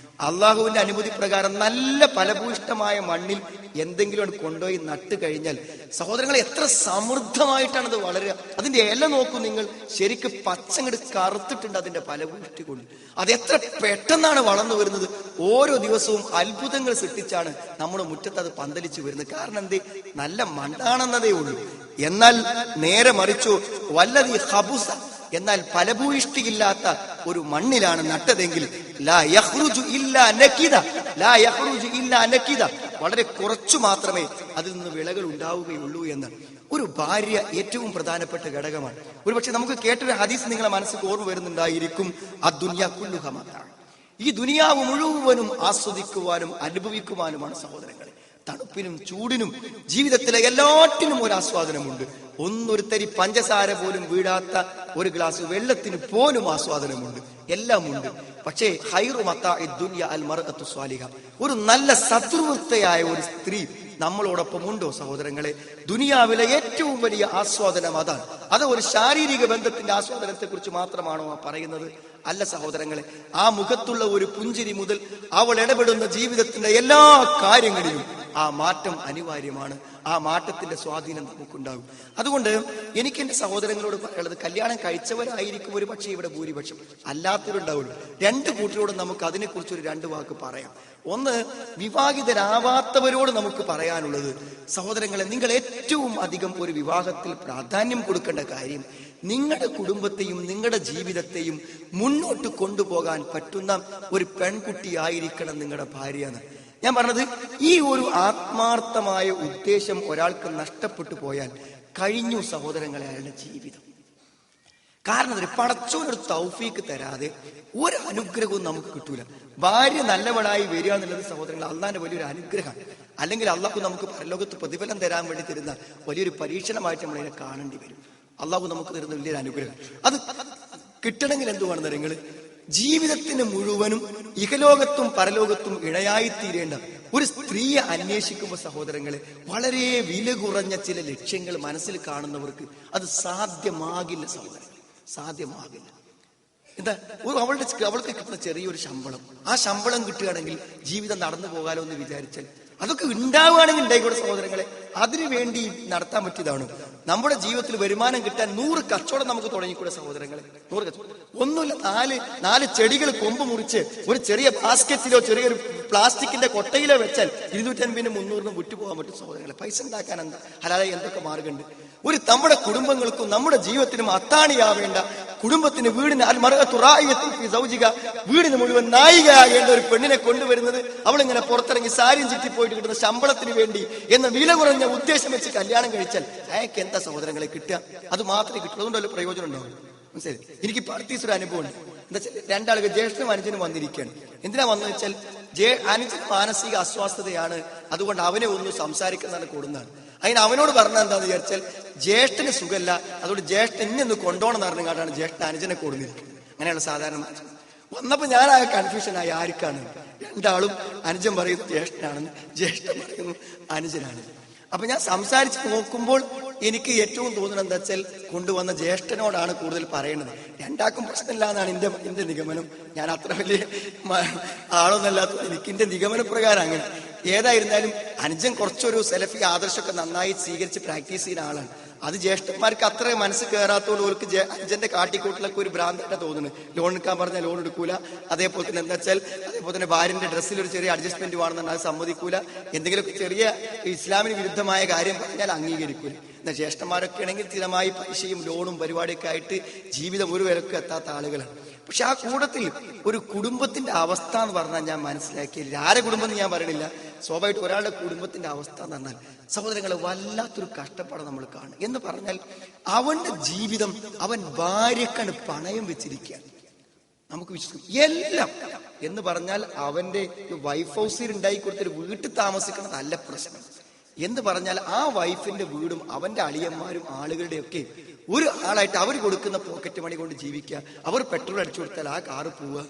അള്ളാഹുവിന്റെ അനുമതി പ്രകാരം നല്ല ഫലഭൂയിഷ്ടമായ മണ്ണിൽ എന്തെങ്കിലും കൊണ്ടുപോയി നട്ട് കഴിഞ്ഞാൽ സഹോദരങ്ങളെ എത്ര സമൃദ്ധമായിട്ടാണത് വളരുക. അതിന്റെ ഇല നോക്കൂ നിങ്ങൾ, ശരിക്ക് പച്ചങ്ങട് കറുത്തിട്ടുണ്ട് അതിന്റെ ഫലഭൂഷ്ടി കൊണ്ട്. അത് എത്ര പെട്ടെന്നാണ് വളർന്നു വരുന്നത്. ഓരോ ദിവസവും അത്ഭുതങ്ങൾ സൃഷ്ടിച്ചാണ് നമ്മുടെ മുറ്റത്ത് അത് പന്തലിച്ചു വരുന്നത്. കാരണം എന്തേ? നല്ല മണ്ണാണെന്നതേ ഉള്ളൂ. എന്നാൽ നേരെ മറിച്ചു വല്ലതീ ഹബുസ, എന്നാൽ ഫലഭൂയിഷ്ടിയില്ലാത്ത ഒരു മണ്ണിലാണ് നട്ടതെങ്കിൽ ലാ യഖ്റുജു ഇല്ലാ നകിദ, ലാ യഖ്റുജു ഇല്ലാ നകിദ, വളരെ കുറച്ചു മാത്രമേ അതിൽ നിന്ന് വിളകൾ ഉണ്ടാവുകയുള്ളൂ എന്ന്. ഒരു ഭാര്യ ഏറ്റവും പ്രധാനപ്പെട്ട ഘടകമാണ്. ഒരുപക്ഷെ നമുക്ക് കേട്ടൊരു ഹദീസ് നിങ്ങളെ മനസ്സിൽ ഓർമ്മ വരുന്നുണ്ടായിരിക്കും. അദ്ദുനിയാ കുല്ലുഹാ മതാ. ഈ ദുനിയാവ് മുഴുവനും ആസ്വദിക്കുവാനും അനുഭവിക്കുവാനുമാണ് സഹോദരങ്ങളെ. തണുപ്പിനും ചൂടിനും ജീവിതത്തിലെ എല്ലാറ്റിനും ഒരു ആസ്വാദനമുണ്ട്. ഒന്നൊരു തരി പഞ്ചസാര പോലും വീഴാത്ത ഒരു ഗ്ലാസ് വെള്ളത്തിന് പോലും ആസ്വാദനമുണ്ട്. എല്ലാം ഉണ്ട്. പക്ഷേ ഖൈറു മതാഇ ദുനിയ അൽ മർഅത്തു സ്വാലിഹ, ഒരു നല്ല സദ്വൃത്തയായ ഒരു സ്ത്രീ നമ്മളോടൊപ്പം ഉണ്ടോ സഹോദരങ്ങളെ? ദുനിയാവിലെ ഏറ്റവും വലിയ ആസ്വാദനം അതാണ്. അത് ഒരു ശാരീരിക ബന്ധത്തിന്റെ ആസ്വാദനത്തെ കുറിച്ച് മാത്രമാണോ പറയുന്നത്? അല്ല സഹോദരങ്ങളെ. ആ മുഖത്തുള്ള ഒരു പുഞ്ചിരി മുതൽ അവൾ ഇടപെടുന്ന ജീവിതത്തിന്റെ എല്ലാ കാര്യങ്ങളിലും ആ മാറ്റം അനിവാര്യമാണ്. ആ മാറ്റത്തിന്റെ സ്വാധീനം നമുക്കുണ്ടാകും. അതുകൊണ്ട് എനിക്ക് എന്റെ സഹോദരങ്ങളോട് പറയുന്നത്, കല്യാണം കഴിച്ചവരായിരിക്കും ഒരു പക്ഷേ ഇവിടെ ഭൂരിപക്ഷം, അല്ലാത്തവരുണ്ടാവുള്ളൂ. രണ്ട് കൂട്ടരോട് നമുക്ക് അതിനെക്കുറിച്ച് ഒരു രണ്ട് വാക്ക് പറയാം. ഒന്ന്, വിവാഹിതരാവാത്തവരോട് നമുക്ക് പറയാനുള്ളത്, സഹോദരങ്ങളെ, നിങ്ങൾ ഏറ്റവും അധികം ഒരു വിവാഹത്തിൽ പ്രാധാന്യം കൊടുക്കേണ്ട കാര്യം നിങ്ങളുടെ കുടുംബത്തെയും നിങ്ങളുടെ ജീവിതത്തെയും മുന്നോട്ട് കൊണ്ടുപോകാൻ പറ്റുന്ന ഒരു പെൺകുട്ടിയായിരിക്കണം നിങ്ങളുടെ ഭാര്യ എന്ന്. ഞാൻ പറഞ്ഞത്, ഈ ഒരു ആത്മാർത്ഥമായ ഉദ്ദേശം ഒരാൾക്ക് നഷ്ടപ്പെട്ടു പോയാൽ കഴിഞ്ഞു സഹോദരങ്ങളെ അയാളുടെ ജീവിതം. കാരണം പടച്ചോനൊരു തൗഫീക്ക് തരാതെ ഒരു അനുഗ്രഹവും നമുക്ക് കിട്ടൂല. ഭാര്യ നല്ലവളായി വരിക എന്നുള്ളത് സഹോദരങ്ങൾ അള്ളാന്റെ വലിയൊരു അനുഗ്രഹമാണ്. അല്ലെങ്കിൽ അള്ളാഹു നമുക്ക് പരലോകത്ത് പ്രതിഫലം തരാൻ വേണ്ടി തരുന്ന വലിയൊരു പരീക്ഷണമായിട്ട് നമ്മളതിനെ കാണേണ്ടി വരും. അള്ളാഹു നമുക്ക് തരുന്ന വലിയൊരു അനുഗ്രഹം. അത് കിട്ടണമെങ്കിൽ എന്തുവാണെന്ന് നിങ്ങൾ ജീവിതത്തിന് മുഴുവനും ഇഹലോകത്തും പരലോകത്തും ഇണയായിത്തീരേണ്ട ഒരു സ്ത്രീയെ അന്വേഷിക്കുമ്പോൾ സഹോദരങ്ങളെ, വളരെ വില കുറഞ്ഞ ചില ലക്ഷ്യങ്ങൾ മനസ്സിൽ കാണുന്നവർക്ക് അത് സാധ്യമാകില്ല സഹോദരങ്ങൾ, സാധ്യമാകില്ല. എന്താ? അവൾക്ക് കിട്ടുന്ന ചെറിയൊരു ശമ്പളം, ആ ശമ്പളം കിട്ടുകയാണെങ്കിൽ ജീവിതം നടന്നു പോകാലോ എന്ന് വിചാരിച്ചാൽ അതൊക്കെ ഉണ്ടാവുകയാണെങ്കിൽ ഉണ്ടായിക്കോട്ടെ സഹോദരങ്ങളെ. അതിനു വേണ്ടി നടത്താൻ പറ്റിയതാണോ? നമ്മുടെ ജീവിതത്തിൽ വരുമാനം കിട്ടാൻ 100 കച്ചവടം നമുക്ക് തുടങ്ങിക്കൂടെ സഹോദരങ്ങളെ? 100 കച്ചവടം ഒന്നുമില്ല. നാല് ചെടികൾ കൊമ്പ് മുറിച്ച് ഒരു ചെറിയ ബാസ്ക്കറ്റിലോ ചെറിയൊരു പ്ലാസ്റ്റിക്കിന്റെ കൊട്ടയിലോ വെച്ചാൽ 250-നും 300-നും വിട്ടുപോകാൻ പറ്റും സഹോദരങ്ങളെ. പൈസ ഉണ്ടാക്കാൻ എന്താ ഹലാലായി എന്തൊക്കെ മാർഗമുണ്ട്. ഒരു നമ്മുടെ കുടുംബങ്ങൾക്കും നമ്മുടെ ജീവിതത്തിനും അത്താണിയാവേണ്ട, കുടുംബത്തിന് വീടിന് അൽ മർഅത്തു റായിയത്തുൻ ഫീ സൗജിക, വീടിന് മുഴുവൻ നായികയാകേണ്ട ഒരു പെണ്ണിനെ കൊണ്ടുവരുന്നത് അവളിങ്ങനെ പുറത്തിറങ്ങി സാരിയും ചുറ്റി പോയിട്ട് കിട്ടുന്ന ശമ്പളത്തിന് വേണ്ടി എന്ന വില കുറഞ്ഞ ഉദ്ദേശം വെച്ച് കല്യാണം കഴിച്ചാൽ അയാൾക്ക് എന്താ സഹോദരങ്ങളെ കിട്ടുക? അത് മാത്രമേ കിട്ടുള്ളൂ. അതുകൊണ്ടല്ലോ പ്രയോജനം ഉണ്ടാവും. മനസ്സിലായി? എനിക്ക് പാർട്ടീസൊരു അനുഭവം ഉണ്ട്. എന്താ വെച്ചാൽ രണ്ടാളുകൾ ജ്യേഷ്ഠനും അനുജനും വന്നിരിക്കുകയാണ്. എന്തിനാ വന്നത് വെച്ചാൽ അനുജന് മാനസിക അസ്വസ്ഥതയാണ്, അതുകൊണ്ട് അവനെ ഒന്ന് സംസാരിക്കുന്നതാണ് കൂടുന്നതാണ്. അതിന് അവനോട് പറഞ്ഞത് എന്താന്ന് വിചാരിച്ചാൽ ജ്യേഷ്ഠന് സുഖമല്ല, അതുകൊണ്ട് ജ്യേഷ്ഠൻ ഇന്നെ ഒന്ന് കൊണ്ടോണെന്ന് പറഞ്ഞു കാട്ടാണ് ജ്യേഷ്ഠൻ അനുജനെ കൂടുന്നിരിക്കുന്നത്. അങ്ങനെയുള്ള സാധാരണ വന്നപ്പോ ഞാൻ ആ കൺഫ്യൂഷനായി ആർക്കാണ്. രണ്ടാളും അനുജൻ പറയുന്നു ജ്യേഷ്ഠനാണെന്ന്, ജ്യേഷ്ഠൻ പറയുന്നു അനുജനാണ്. അപ്പൊ ഞാൻ സംസാരിച്ച് നോക്കുമ്പോൾ എനിക്ക് ഏറ്റവും തോന്നുന്നത് എന്താ വെച്ചാൽ കൊണ്ടുവന്ന ജ്യേഷ്ഠനോടാണ് കൂടുതൽ പറയുന്നത്. രണ്ടാക്കും പ്രശ്നമില്ല എന്നാണ് എന്റെ നിഗമനം. ഞാൻ അത്ര വലിയ ആളൊന്നല്ലാത്ത എനിക്ക് എന്റെ നിഗമന പ്രകാരം അങ്ങനെ. ഏതായിരുന്നാലും അനുജൻ കുറച്ചൊരു സെലഫി ആദർശമൊക്കെ നന്നായി സ്വീകരിച്ച് പ്രാക്ടീസ് ചെയ്യുന്ന ആളാണ്. അത് ജ്യേഷ്ഠന്മാർക്ക് അത്ര മനസ്സ് കയറാത്തതുകൊണ്ട് അവർക്ക് അനുജന്റെ കാട്ടിക്കൂട്ടിലൊക്കെ ഒരു ഭ്രാന്തായിട്ട് തോന്നുന്നു. ലോൺ എടുക്കാൻ പറഞ്ഞാൽ ലോൺ എടുക്കൂല. അതേപോലെ തന്നെ എന്താ വെച്ചാൽ അതേപോലെ തന്നെ ഭാര്യന്റെ ഡ്രസ്സിൽ ഒരു ചെറിയ അഡ്ജസ്റ്റ്മെന്റ് വേണമെന്നുണ്ട്, അത് സമ്മതിക്കൂല. എന്തെങ്കിലുമൊക്കെ ചെറിയ ഇസ്ലാമിന് വിരുദ്ധമായ കാര്യം പറഞ്ഞാൽ അംഗീകരിക്കൂല. എന്നാൽ ജ്യേഷ്ഠന്മാരൊക്കെ ആണെങ്കിൽ സ്ഥിരമായി പൈസയും ലോണും പരിപാടിയൊക്കെ ആയിട്ട് ജീവിതം ഒരു വിലക്കും എത്താത്ത ആളുകളാണ്. പക്ഷെ ആ കൂട്ടത്തിൽ ഒരു കുടുംബത്തിന്റെ അവസ്ഥ എന്ന് പറഞ്ഞാൽ ഞാൻ മനസ്സിലാക്കിയില്ല. ആരെ കുടുംബം എന്ന് ഞാൻ പറയണില്ല, സ്വാഭാവികമായിട്ട് ഒരാളുടെ കുടുംബത്തിന്റെ അവസ്ഥ എന്ന് പറഞ്ഞാൽ സഹോദരങ്ങളെ വല്ലാത്തൊരു കഷ്ടപ്പാട് നമ്മൾ കാണും. എന്ന് പറഞ്ഞാൽ അവന്റെ ജീവിതം അവൻ ഭാര്യക്കാണ് പണയം വെച്ചിരിക്കുകയാണ്. നമുക്ക് വിശ്വസിക്കും. എല്ലാം എന്ന് പറഞ്ഞാൽ അവന്റെ വൈഫ് ഹൗസിൽ ഉണ്ടായി കൊടുത്തൊരു വീട്ടിൽ താമസിക്കുന്നത് അല്ല പ്രശ്നം. എന്ന് പറഞ്ഞാൽ ആ വൈഫിന്റെ വീടും അവന്റെ അളിയന്മാരും ആളുകളുടെയൊക്കെ ഒരു ആളായിട്ട് അവർ കൊടുക്കുന്ന പോക്കറ്റ് മണി കൊണ്ട് ജീവിക്കുക, അവർ പെട്രോൾ അടിച്ചു കൊടുത്താൽ ആ കാറ് പോവുക.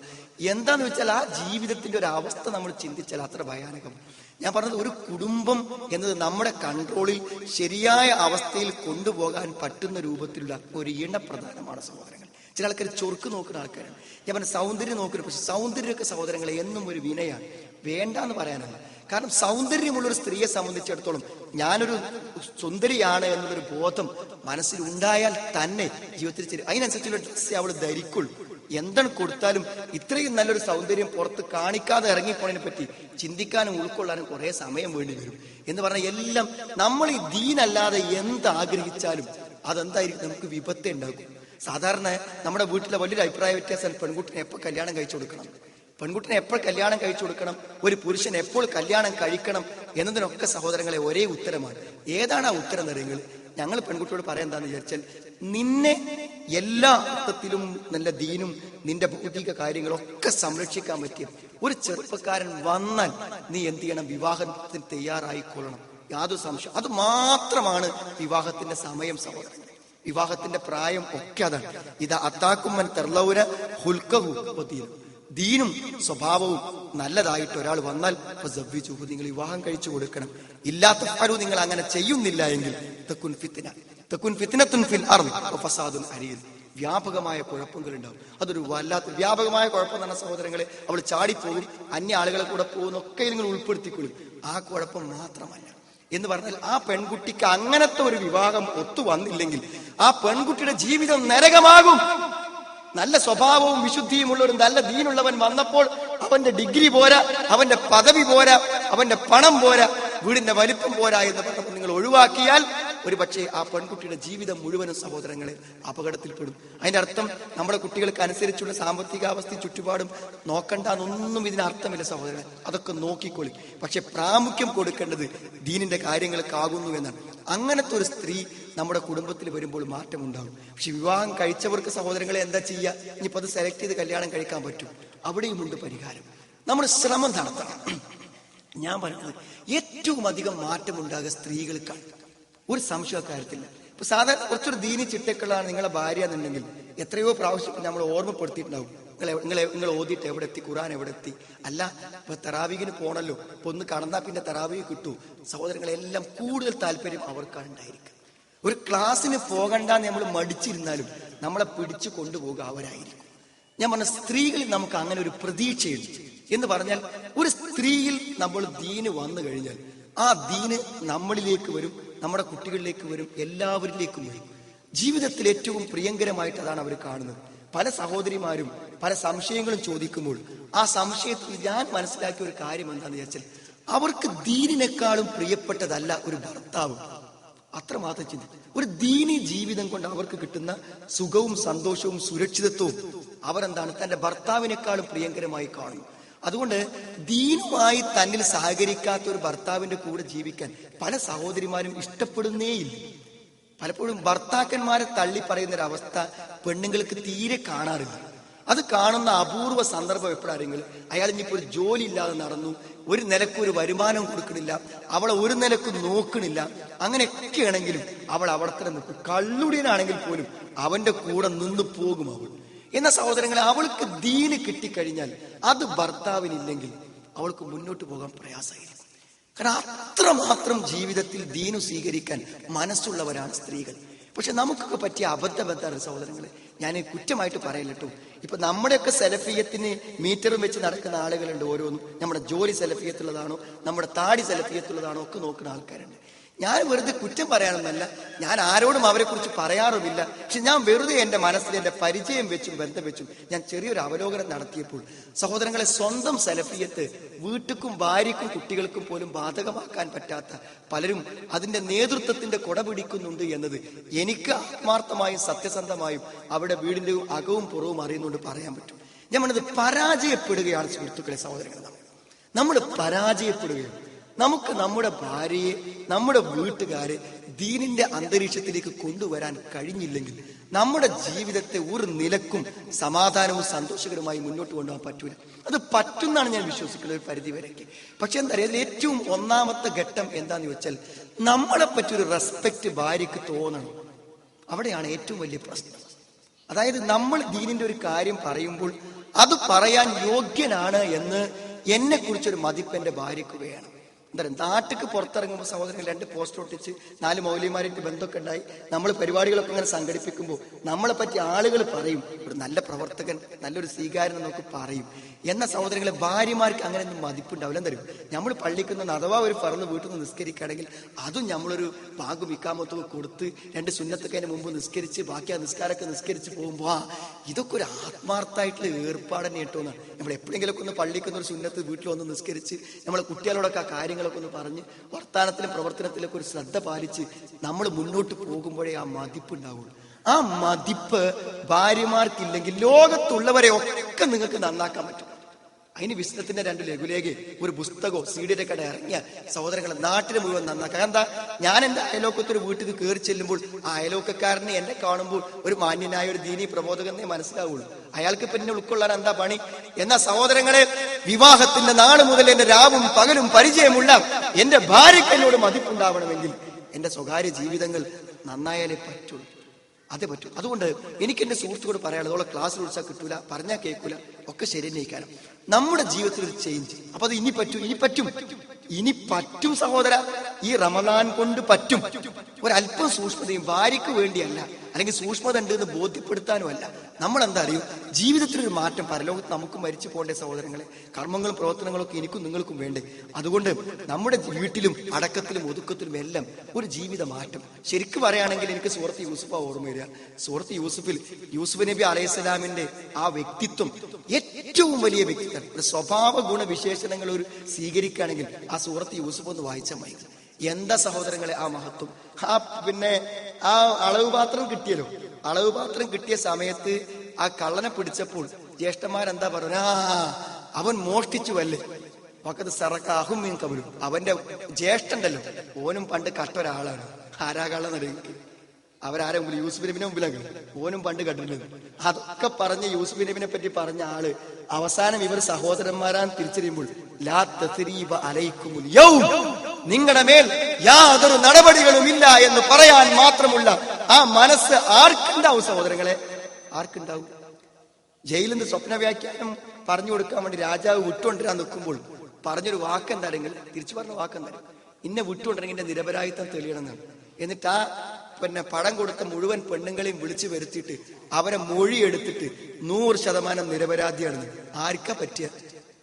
എന്താന്ന് വെച്ചാൽ ആ ജീവിതത്തിന്റെ ഒരു അവസ്ഥ നമ്മൾ ചിന്തിച്ചാൽ അത്ര ഭയാനകം. ഞാൻ പറഞ്ഞത്, ഒരു കുടുംബം എന്നത് നമ്മുടെ കൺട്രോളിൽ ശരിയായ അവസ്ഥയിൽ കൊണ്ടുപോകാൻ പറ്റുന്ന രൂപത്തിലുള്ള ഒരു ഇണപ്രധാനമാണ് സഹോദരങ്ങൾ. ചില ആൾക്കാർ ചൊറുക്ക് നോക്കുന്ന ആൾക്കാരാണ്. ഞാൻ പറഞ്ഞ സൗന്ദര്യം നോക്കുന്ന, പക്ഷെ സൗന്ദര്യമൊക്കെ സഹോദരങ്ങളെ എന്നും ഒരു വിനയാണ്, വേണ്ടാന്ന് പറയാനല്ല. കാരണം സൗന്ദര്യമുള്ളൊരു സ്ത്രീയെ സംബന്ധിച്ചിടത്തോളം ഞാനൊരു സുന്ദരിയാണ് എന്നൊരു ബോധം മനസ്സിൽ ഉണ്ടായാൽ തന്നെ ജീവിതത്തിൽ അതിനനുസരിച്ചുള്ള ഡ്രസ്സേ അവൾ ധരിക്കുള്ളൂ. എന്താണ് കൊടുത്താലും ഇത്രയും നല്ലൊരു സൗന്ദര്യം പുറത്ത് കാണിക്കാതെ ഇറങ്ങിപ്പോണതിനെ പറ്റി ചിന്തിക്കാനും ഉൾക്കൊള്ളാനും കുറെ സമയം വേണ്ടി വരും. എന്ന് പറഞ്ഞാൽ എല്ലാം നമ്മൾ ഈ ദീനല്ലാതെ എന്താഗ്രഹിച്ചാലും അതെന്തായിരിക്കും, നമുക്ക് വിപത്തെ ഉണ്ടാക്കും. സാധാരണ നമ്മുടെ വീട്ടിലെ വലിയൊരു അഭിപ്രായ വ്യത്യാസം, പെൺകുട്ടിനെ എപ്പോൾ കല്യാണം കഴിച്ചു കൊടുക്കണം, പെൺകുട്ടിനെ എപ്പോൾ കല്യാണം കഴിച്ചു കൊടുക്കണം, ഒരു പുരുഷൻ എപ്പോൾ കല്യാണം കഴിക്കണം എന്നതിനൊക്കെ സഹോദരങ്ങളെ ഒരേ ഉത്തരമാണ്. ഏതാണ് ആ ഉത്തരം എന്നറിയെങ്കിൽ ഞങ്ങൾ പെൺകുട്ടിയോട് പറയാൻ എന്താന്ന് വിചാരിച്ചാൽ, നിന്നെ എല്ലാ അർത്ഥത്തിലും നല്ല ദീനും നിന്റെ ഭൗതിക കാര്യങ്ങളൊക്കെ സംരക്ഷിക്കാൻ പറ്റിയ ഒരു ചെറുപ്പക്കാരൻ വന്നാൽ നീ എന്ത് ചെയ്യണം, വിവാഹത്തിന് തയ്യാറായിക്കൊള്ളണം. യാതൊരു സംശയം. അത് മാത്രമാണ് വിവാഹത്തിന്റെ സമയം സഹോദരൻ, വിവാഹത്തിന്റെ പ്രായം ഒക്കെ അതാണ്. ഇത് അത്താക്കുമ്മൻ തെർലൗര ഹുൽക്കഹു ദീനും, ദീനും സ്വഭാവവും നല്ലതായിട്ട് ഒരാൾ വന്നാൽ നിങ്ങൾ വിവാഹം കഴിച്ചു കൊടുക്കണം. ഇല്ലാത്ത ആരും നിങ്ങൾ അങ്ങനെ ചെയ്യുന്നില്ല എങ്കിൽ വ്യാപകമായ കുഴപ്പങ്ങൾ ഉണ്ടാവും. അതൊരു വല്ലാത്ത വ്യാപകമായ കുഴപ്പം എന്ന് പറഞ്ഞ സഹോദരങ്ങളെ, അവൾ ചാടിപ്പോകും, അന്യ ആളുകളെ കൂടെ പോകുന്നൊക്കെ നിങ്ങൾ ഉൾപ്പെടുത്തിക്കൊള്ളും. ആ കുഴപ്പം മാത്രമല്ല എന്ന് പറഞ്ഞാൽ, ആ പെൺകുട്ടിക്ക് അങ്ങനത്തെ ഒരു വിവാഹം ഒത്തു വന്നില്ലെങ്കിൽ ആ പെൺകുട്ടിയുടെ ജീവിതം നരകമാകും. നല്ല സ്വഭാവവും വിശുദ്ധിയുമുള്ള ഒരു നല്ല ദീനുള്ളവൻ വന്നപ്പോൾ അവന്റെ ഡിഗ്രി പോരാ, അവന്റെ പദവി പോരാ, അവന്റെ പണം പോരാ, വീടിന്റെ വലിപ്പം പോരാ എന്ന് പറഞ്ഞപ്പോൾ നിങ്ങൾ ഒഴിവാക്കിയാൽ ഒരു പക്ഷേ ആ പെൺകുട്ടിയുടെ ജീവിതം മുഴുവനും സഹോദരങ്ങളെ അപകടത്തിൽപ്പെടും. അതിന്റെ അർത്ഥം നമ്മുടെ കുട്ടികൾക്ക് അനുസരിച്ചുള്ള സാമ്പത്തികാവസ്ഥ ചുറ്റുപാടും നോക്കണ്ടെന്നൊന്നും ഇതിനർത്ഥമില്ല സഹോദരൻ, അതൊക്കെ നോക്കിക്കൊള്ളി. പക്ഷെ പ്രാമുഖ്യം കൊടുക്കേണ്ടത് ദീനിന്റെ കാര്യങ്ങൾക്കാകുന്നു എന്നാണ്. അങ്ങനത്തെ ഒരു സ്ത്രീ നമ്മുടെ കുടുംബത്തിൽ വരുമ്പോൾ മാറ്റമുണ്ടാകും. പക്ഷെ വിവാഹം കഴിച്ചവർക്ക് സഹോദരങ്ങളെ എന്താ ചെയ്യുക, ഇനിയിപ്പോൾ അത് സെലക്ട് ചെയ്ത് കല്യാണം കഴിക്കാൻ പറ്റും. അവിടെയുമുണ്ട് പരിഹാരം. നമ്മൾ ശ്രമം നടത്തണം. ഞാൻ പറയുന്നത് ഏറ്റവും അധികം മാറ്റമുണ്ടാകുക സ്ത്രീകൾക്കാണ്, ഒരു സംശയ കാര്യത്തില്ല. ഇപ്പൊ സാധാരണ കുറച്ചൊരു ദീനി ചിട്ടക്കളാണ് നിങ്ങളെ ഭാര്യ എന്നുണ്ടെങ്കിൽ എത്രയോ പ്രാവശ്യം നമ്മൾ ഓർമ്മപ്പെടുത്തിയിട്ടുണ്ടാവും, നിങ്ങൾ ഓതിയിട്ട് എവിടെ എത്തി, ഖുർആൻ എവിടെ എത്തി. അല്ല, ഇപ്പൊ തറാവീഹിന് പോണല്ലോ, ഇപ്പൊ ഒന്ന് കടന്നാൽ പിന്നെ തറാവീഹ് കിട്ടൂ. സഹോദരങ്ങളെല്ലാം കൂടുതൽ താല്പര്യം അവർക്കാണ് ഉണ്ടായിരിക്കുക. ഒരു ക്ലാസ്സിന് പോകണ്ടെന്ന് നമ്മൾ മടിച്ചിരുന്നാലും നമ്മളെ പിടിച്ചു കൊണ്ടുപോകുക അവരായിരിക്കും. ഞാൻ പറഞ്ഞ സ്ത്രീകളിൽ നമുക്ക് അങ്ങനെ ഒരു പ്രതീക്ഷയുണ്ട്. എന്ന് പറഞ്ഞാൽ ഒരു സ്ത്രീയിൽ നമ്മൾ ദീന് വന്നു കഴിഞ്ഞാൽ ആ ദീന് നമ്മളിലേക്ക് വരും, നമ്മുടെ കുട്ടികളിലേക്ക് വരും, എല്ലാവരിലേക്കും വരും. ജീവിതത്തിൽ ഏറ്റവും പ്രിയങ്കരമായിട്ട് അതാണ് അവർ കാണുന്നത്. പല സഹോദരിമാരും പല സംശയങ്ങളും ചോദിക്കുമ്പോൾ ആ സംശയത്തിൽ ഞാൻ മനസ്സിലാക്കിയ ഒരു കാര്യം എന്താണെന്ന് വിചാരിച്ചാൽ, അവർക്ക് ദീനിനേക്കാളും പ്രിയപ്പെട്ടതല്ല ഒരു ഭർത്താവ്. അത്രമാത്രം ചിന്തിക്കും. ഒരു ദീനി ജീവിതം കൊണ്ട് അവർക്ക് കിട്ടുന്ന സുഖവും സന്തോഷവും സുരക്ഷിതത്വവും അവരെന്താണ് തന്റെ ഭർത്താവിനേക്കാളും പ്രിയങ്കരമായി കാണുന്നു. അതുകൊണ്ട് ദീനുമായി തന്നിൽ സഹകരിക്കാത്ത ഒരു ഭർത്താവിന്റെ കൂടെ ജീവിക്കാൻ പല സഹോദരിമാരും ഇഷ്ടപ്പെടുന്നേയില്ല. പലപ്പോഴും ഭർത്താക്കന്മാരെ തള്ളി പറയുന്ന ഒരു അവസ്ഥ പെണ്ണുങ്ങൾക്ക് തീരെ കാണാറില്ല. അത് കാണുന്ന അപൂർവ സന്ദർഭം എപ്പോഴാരെങ്കിലും അയാൾ ഇനിയിപ്പോൾ ഒരു ജോലി ഇല്ലാതെ നടന്നു, ഒരു നിലക്ക് ഒരു വരുമാനം കൊടുക്കണില്ല, അവളെ ഒരു നിലക്ക് നോക്കണില്ല, അങ്ങനെയൊക്കെയാണെങ്കിലും അവൾ അവിടെ തന്നെ നിൽക്കും. കള്ളുടിയനാണെങ്കിൽ പോലും അവന്റെ കൂടെ നിന്ന് പോകും അവൾ. എന്ന സഹോദരങ്ങളെ, അവൾക്ക് ദീന് കിട്ടിക്കഴിഞ്ഞാൽ അത് ഭർത്താവിനില്ലെങ്കിൽ അവൾക്ക് മുന്നോട്ട് പോകാൻ പ്രയാസമായിരിക്കും. കാരണം അത്രമാത്രം ജീവിതത്തിൽ ദീനു സ്വീകരിക്കാൻ മനസ്സുള്ളവരാണ് സ്ത്രീകൾ. പക്ഷെ നമുക്കൊക്കെ പറ്റിയ അബദ്ധം എന്താണ് സഹോദരങ്ങളെ, ഞാൻ കുറ്റമായിട്ട് പറയില്ല കേട്ടോ. ഇപ്പൊ നമ്മുടെയൊക്കെ സെലഫിയത്തിന് മീറ്ററും വെച്ച് നടക്കുന്ന ആളുകളുണ്ട്. ഓരോന്നും നമ്മുടെ ജോലി സെലഫിയത്തുള്ളതാണോ, നമ്മുടെ താടി സെലഫിയത്തുള്ളതാണോ ഒക്കെ നോക്കുന്ന ആൾക്കാരുണ്ട്. ഞാൻ വെറുതെ കുറ്റം പറയാനൊന്നല്ല, ഞാൻ ആരോടും അവരെ കുറിച്ച് പറയാറുമില്ല. പക്ഷെ ഞാൻ വെറുതെ എന്റെ മനസ്സിൽ എന്റെ പരിചയം വെച്ചും ബന്ധം വെച്ചും ഞാൻ ചെറിയൊരു അവലോകനം നടത്തിയപ്പോൾ സഹോദരങ്ങളെ, സ്വന്തം സലഫിയത്ത് വീട്ടുക്കും ഭാര്യക്കും കുട്ടികൾക്കും പോലും ബാധകമാക്കാൻ പറ്റാത്ത പലരും അതിന്റെ നേതൃത്വത്തിന്റെ കൊട പിടിക്കുന്നുണ്ട് എന്നത് എനിക്ക് ആത്മാർത്ഥമായും സത്യസന്ധമായും അവിടെ വീടിന്റെ അകവും പുറവും അറിയുന്നുണ്ട് പറയാൻ പറ്റും. ഞാൻ പറഞ്ഞത് പരാജയപ്പെടുകയാണ് സുഹൃത്തുക്കളെ, സഹോദരങ്ങൾ, നമ്മൾ പരാജയപ്പെടുകയാണ്. നമുക്ക് നമ്മുടെ ഭാര്യയെ, നമ്മുടെ വീട്ടുകാരെ ദീനിന്റെ അന്തരീക്ഷത്തിലേക്ക് കൊണ്ടുവരാൻ കഴിഞ്ഞില്ലെങ്കിൽ നമ്മുടെ ജീവിതത്തെ ഒരു നിലക്കും സമാധാനവും സന്തോഷകരമായി മുന്നോട്ട് കൊണ്ടുപോകാൻ പറ്റൂല. അത് പറ്റുന്നാണ് ഞാൻ വിശ്വസിക്കുന്നത് ഒരു പരിധി വരെയൊക്കെ. പക്ഷെ എന്താ പറയുക, അതിൽ ഏറ്റവും ഒന്നാമത്തെ ഘട്ടം എന്താന്ന് വെച്ചാൽ നമ്മളെ പറ്റി ഒരു റെസ്പെക്ട് ഭാര്യക്ക് തോന്നണം. അവിടെയാണ് ഏറ്റവും വലിയ പ്രശ്നം. അതായത് നമ്മൾ ദീനിന്റെ ഒരു കാര്യം പറയുമ്പോൾ അത് പറയാൻ യോഗ്യനാണ് എന്ന് എന്നെ കുറിച്ചൊരു മതിപ്പ് എന്റെ ഭാര്യക്ക് വേണം. എന്താ പറയുക, നാട്ടിക്ക് പുറത്തിറങ്ങുമ്പോൾ സഹോദരങ്ങൾ 2 പോസ്റ്റർ ഒട്ടിച്ച് 4 മൗലിമാരായിട്ട് ബന്ധമൊക്കെ ഉണ്ടായി നമ്മൾ പരിപാടികളൊക്കെ ഇങ്ങനെ സംഘടിപ്പിക്കുമ്പോൾ നമ്മളെ പറ്റി ആളുകൾ പറയും, ഒരു നല്ല പ്രവർത്തകൻ, നല്ലൊരു സ്വീകാരൻ എന്നൊക്കെ പറയും. എന്ന സഹോദരങ്ങളെ ഭാര്യമാർക്ക് അങ്ങനെ ഒന്നും മതിപ്പുണ്ടാവില്ല. എന്താ പറയുക, നമ്മൾ പള്ളിക്കുന്ന അഥവാ ഒരു പറന്ന് വീട്ടിൽ നിന്ന് നിസ്കരിക്കുകയാണെങ്കിൽ അതും നമ്മളൊരു ബാഗും ഇക്കാമത്തൊക്കെ കൊടുത്ത് 2 സുന്നത്തൊക്കെ അതിന് മുമ്പ് നിസ്കരിച്ച് ബാക്കി ആ നിസ്കാരമൊക്കെ നിസ്കരിച്ച് പോകുമ്പോൾ ഇതൊക്കെ ഒരു ആത്മാർത്ഥമായിട്ടുള്ള ഏർപ്പാട് തന്നെ കേട്ടോന്നാണ്. നമ്മൾ എപ്പോഴെങ്കിലൊക്കെ ഒന്ന് പള്ളിക്കുന്ന ഒരു സുന്നത്ത് വീട്ടിൽ വന്ന് നിസ്കരിച്ച് നമ്മളെ കുട്ടികളോടൊക്കെ ആ കാര്യങ്ങളൊക്കെ ഒന്ന് പറഞ്ഞ് വർത്താനത്തിലും പ്രവർത്തനത്തിലൊക്കെ ഒരു ശ്രദ്ധ പാലിച്ച് നമ്മൾ മുന്നോട്ട് പോകുമ്പോഴേ ആ മതിപ്പ് ഉണ്ടാവുള്ളൂ. ആ മതിപ്പ് ഭാര്യമാർക്കില്ലെങ്കിൽ ലോകത്തുള്ളവരെ ഒക്കെ നിങ്ങൾക്ക് നന്നാക്കാൻ പറ്റും. അതിന് വിശുദ്ധത്തിന്റെ 2 ലഘുലേഖ, ഒരു പുസ്തകമോ സീഡിയുടെ കട ഇറങ്ങിയ സഹോദരങ്ങളെ നാട്ടിന് മുഴുവൻ നന്നാക്കാം. എന്താ, ഞാൻ എന്റെ അയലോക്കത്തൊരു വീട്ടിൽ കയറി ചെല്ലുമ്പോൾ ആ അയലോക്കക്കാരനെ എന്നെ കാണുമ്പോൾ ഒരു മാന്യനായ ഒരു ദീനി പ്രബോധകനെ മനസ്സിലാവുള്ളൂ. അയാൾക്ക് പിന്നെ ഉൾക്കൊള്ളാൻ എന്താ പണി? എന്നാ സഹോദരങ്ങളെ, വിവാഹത്തിന്റെ നാട് മുതൽ എന്റെ രാവും പകലും പരിചയമുള്ള എന്റെ ഭാര്യയ്ക്ക് എന്നോട് മതിപ്പുണ്ടാവണമെങ്കിൽ എന്റെ സ്വകാര്യ ജീവിതങ്ങൾ നന്നായാലേ പറ്റുള്ളൂ. അതേ പറ്റൂ. അതുകൊണ്ട് എനിക്ക് എന്റെ സുഹൃത്തുക്കളോട് പറയാനുള്ളത്, ഓളെ ക്ലാസ്സിൽ വിളിച്ചാൽ കിട്ടൂല, പറഞ്ഞാൽ കേൾക്കൂല, ഒക്കെ ശരി തന്നെ ഇരിക്കാനും നമ്മുടെ ജീവിതത്തിൽ ഒരു ചേഞ്ച്. അപ്പൊ അത് ഇനി പറ്റും സഹോദര, ഈ റമദാൻ കൊണ്ട് പറ്റും. ഒരല്പം സൂക്ഷ്മതയും ഭാര്യയ്ക്ക് വേണ്ടിയല്ല, അല്ലെങ്കിൽ സൂക്ഷ്മത ഉണ്ട് എന്ന് ബോധ്യപ്പെടുത്താനും അല്ല. നമ്മൾ എന്താ അറിയും, ജീവിതത്തിലൊരു മാറ്റം. പരലോകത്ത് നമുക്ക് മരിച്ചു പോകേണ്ട സഹോദരങ്ങളെ, കർമ്മങ്ങളും പ്രവർത്തനങ്ങളും ഒക്കെ എനിക്കും നിങ്ങൾക്കും വേണ്ടേ. അതുകൊണ്ട് നമ്മുടെ വീട്ടിലും അടക്കത്തിലും ഒതുക്കത്തിലും എല്ലാം ഒരു ജീവിത മാറ്റം. ശരിക്കും പറയുകയാണെങ്കിൽ എനിക്ക് സൂറത്ത് യൂസുഫ ഓർമ്മ വരിക. സൂറത്ത് യൂസുഫിൽ യൂസുഫ് നബി അലൈഹിസ്സലാമിന്റെ ആ വ്യക്തിത്വം ഏറ്റവും വലിയ വ്യക്തിത്വം, ഒരു സ്വഭാവ ഗുണവിശേഷണങ്ങൾ ഒരു സ്വീകരിക്കുകയാണെങ്കിൽ ആ സൂറത്ത് യൂസുഫ് ഒന്ന് വായിച്ചാൽ മതി. എന്താ സഹോദരങ്ങളെ ആ മഹത്വം. പിന്നെ ആ അളവ് പാത്രം കിട്ടിയല്ലോ, അളവ് പാത്രം കിട്ടിയ സമയത്ത് ആ കള്ളനെ പിടിച്ചപ്പോൾ ജ്യേഷ്ഠന്മാരെന്താ പറഞ്ഞ, അവൻ മോഷ്ടിച്ചു വല്ലേ, പക്കത്ത് സറക്കാഹും മീൻ കബലും. അവന്റെ ജ്യേഷ്ഠണ്ടല്ലോ, ഓനും പണ്ട് കട്ട ഒരാളാണ്. ആരാ കള്ളനറിയ, അവരാരെ മുമ്പിൽ, യൂസുഫ് നബിനെ മുമ്പിലാണ് ഓനും പണ്ട് കണ്ടിരുന്നത്. അതൊക്കെ പറഞ്ഞ് യൂസുഫ് നബിനെ പറ്റി പറഞ്ഞ ആള് അവസാനം ഇവർ സഹോദരന്മാരാൻ തിരിച്ചറിയുമ്പോൾ ലാ തസ്രീബ അലൈക്കുമുൽ യൗം, നിങ്ങളുടെ മേൽ യാതൊരു നടപടികളും ഇല്ല എന്ന് പറയാൻ മാത്രമുള്ള ആ മനസ്സ് ആർക്കുണ്ടാവും സഹോദരങ്ങളെ? ആർക്കുണ്ടാവും? ജയിലിൽ നിന്ന് സ്വപ്ന വ്യാഖ്യാനം പറഞ്ഞു കൊടുക്കാൻ വേണ്ടി രാജാവ് വിട്ടുകൊണ്ടിരാൻ നിൽക്കുമ്പോൾ പറഞ്ഞൊരു വാക്കെന്താണെങ്കിൽ, തിരിച്ചു പറഞ്ഞ വാക്കെന്താണ്, ഇന്നെ വിട്ടുകൊണ്ടിരെങ്കിൽ എന്റെ നിരപരാധിത്വം തെളിയണം എന്നാണ്. എന്നിട്ട് ആ പണം കൊടുത്ത മുഴുവൻ പെണ്ണുങ്ങളെയും വിളിച്ചു വരുത്തിയിട്ട് അവരെ മൊഴിയെടുത്തിട്ട് 100% നിരപരാധിയാണെന്ന്. ആർക്കാ പറ്റിയ?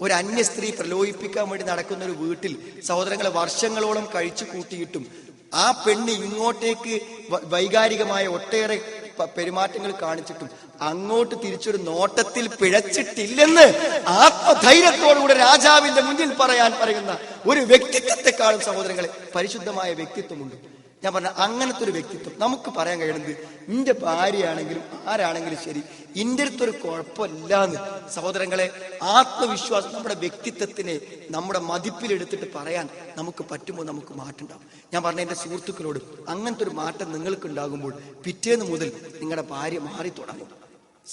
ഒരു അന്യ സ്ത്രീ പ്രലോഭിപ്പിക്കാൻ വേണ്ടി നടക്കുന്ന ഒരു വീട്ടിൽ സഹോദരങ്ങളെ വർഷങ്ങളോളം കഴിച്ചു കൂട്ടിയിട്ടും ആ പെണ്ണ് ഇങ്ങോട്ടേക്ക് വൈകാരികമായ ഒട്ടേറെ പെരുമാറ്റങ്ങൾ കാണിച്ചിട്ടും അങ്ങോട്ട് തിരിച്ചൊരു നോട്ടത്തിൽ പിഴച്ചിട്ടില്ലെന്ന് ആത്മധൈര്യത്തോടുകൂടെ രാജാവിന്റെ മുന്നിൽ പറയാൻ പറയുന്ന ഒരു വ്യക്തിത്വത്തെക്കാളും സഹോദരങ്ങളെ പരിശുദ്ധമായ വ്യക്തിത്വമുണ്ട്. ഞാൻ പറഞ്ഞ അങ്ങനത്തെ ഒരു വ്യക്തിത്വം നമുക്ക് പറയാൻ കഴിയുന്നത്, എന്റെ ഭാര്യയാണെങ്കിലും ആരാണെങ്കിലും ശരി, ഇന്റെ അടുത്തൊരു കുഴപ്പമില്ലാന്ന് സഹോദരങ്ങളെ ആത്മവിശ്വാസം നമ്മുടെ വ്യക്തിത്വത്തിനെ നമ്മുടെ മതിപ്പിലെടുത്തിട്ട് പറയാൻ നമുക്ക് പറ്റുമ്പോൾ നമുക്ക് മാറ്റമുണ്ടാവും. ഞാൻ പറഞ്ഞ എന്റെ സുഹൃത്തുക്കളോട്, അങ്ങനത്തെ ഒരു മാറ്റം നിങ്ങൾക്ക് ഉണ്ടാകുമ്പോൾ പിറ്റേന്ന് മുതൽ നിങ്ങളുടെ ഭാര്യ മാറി തുടങ്ങും.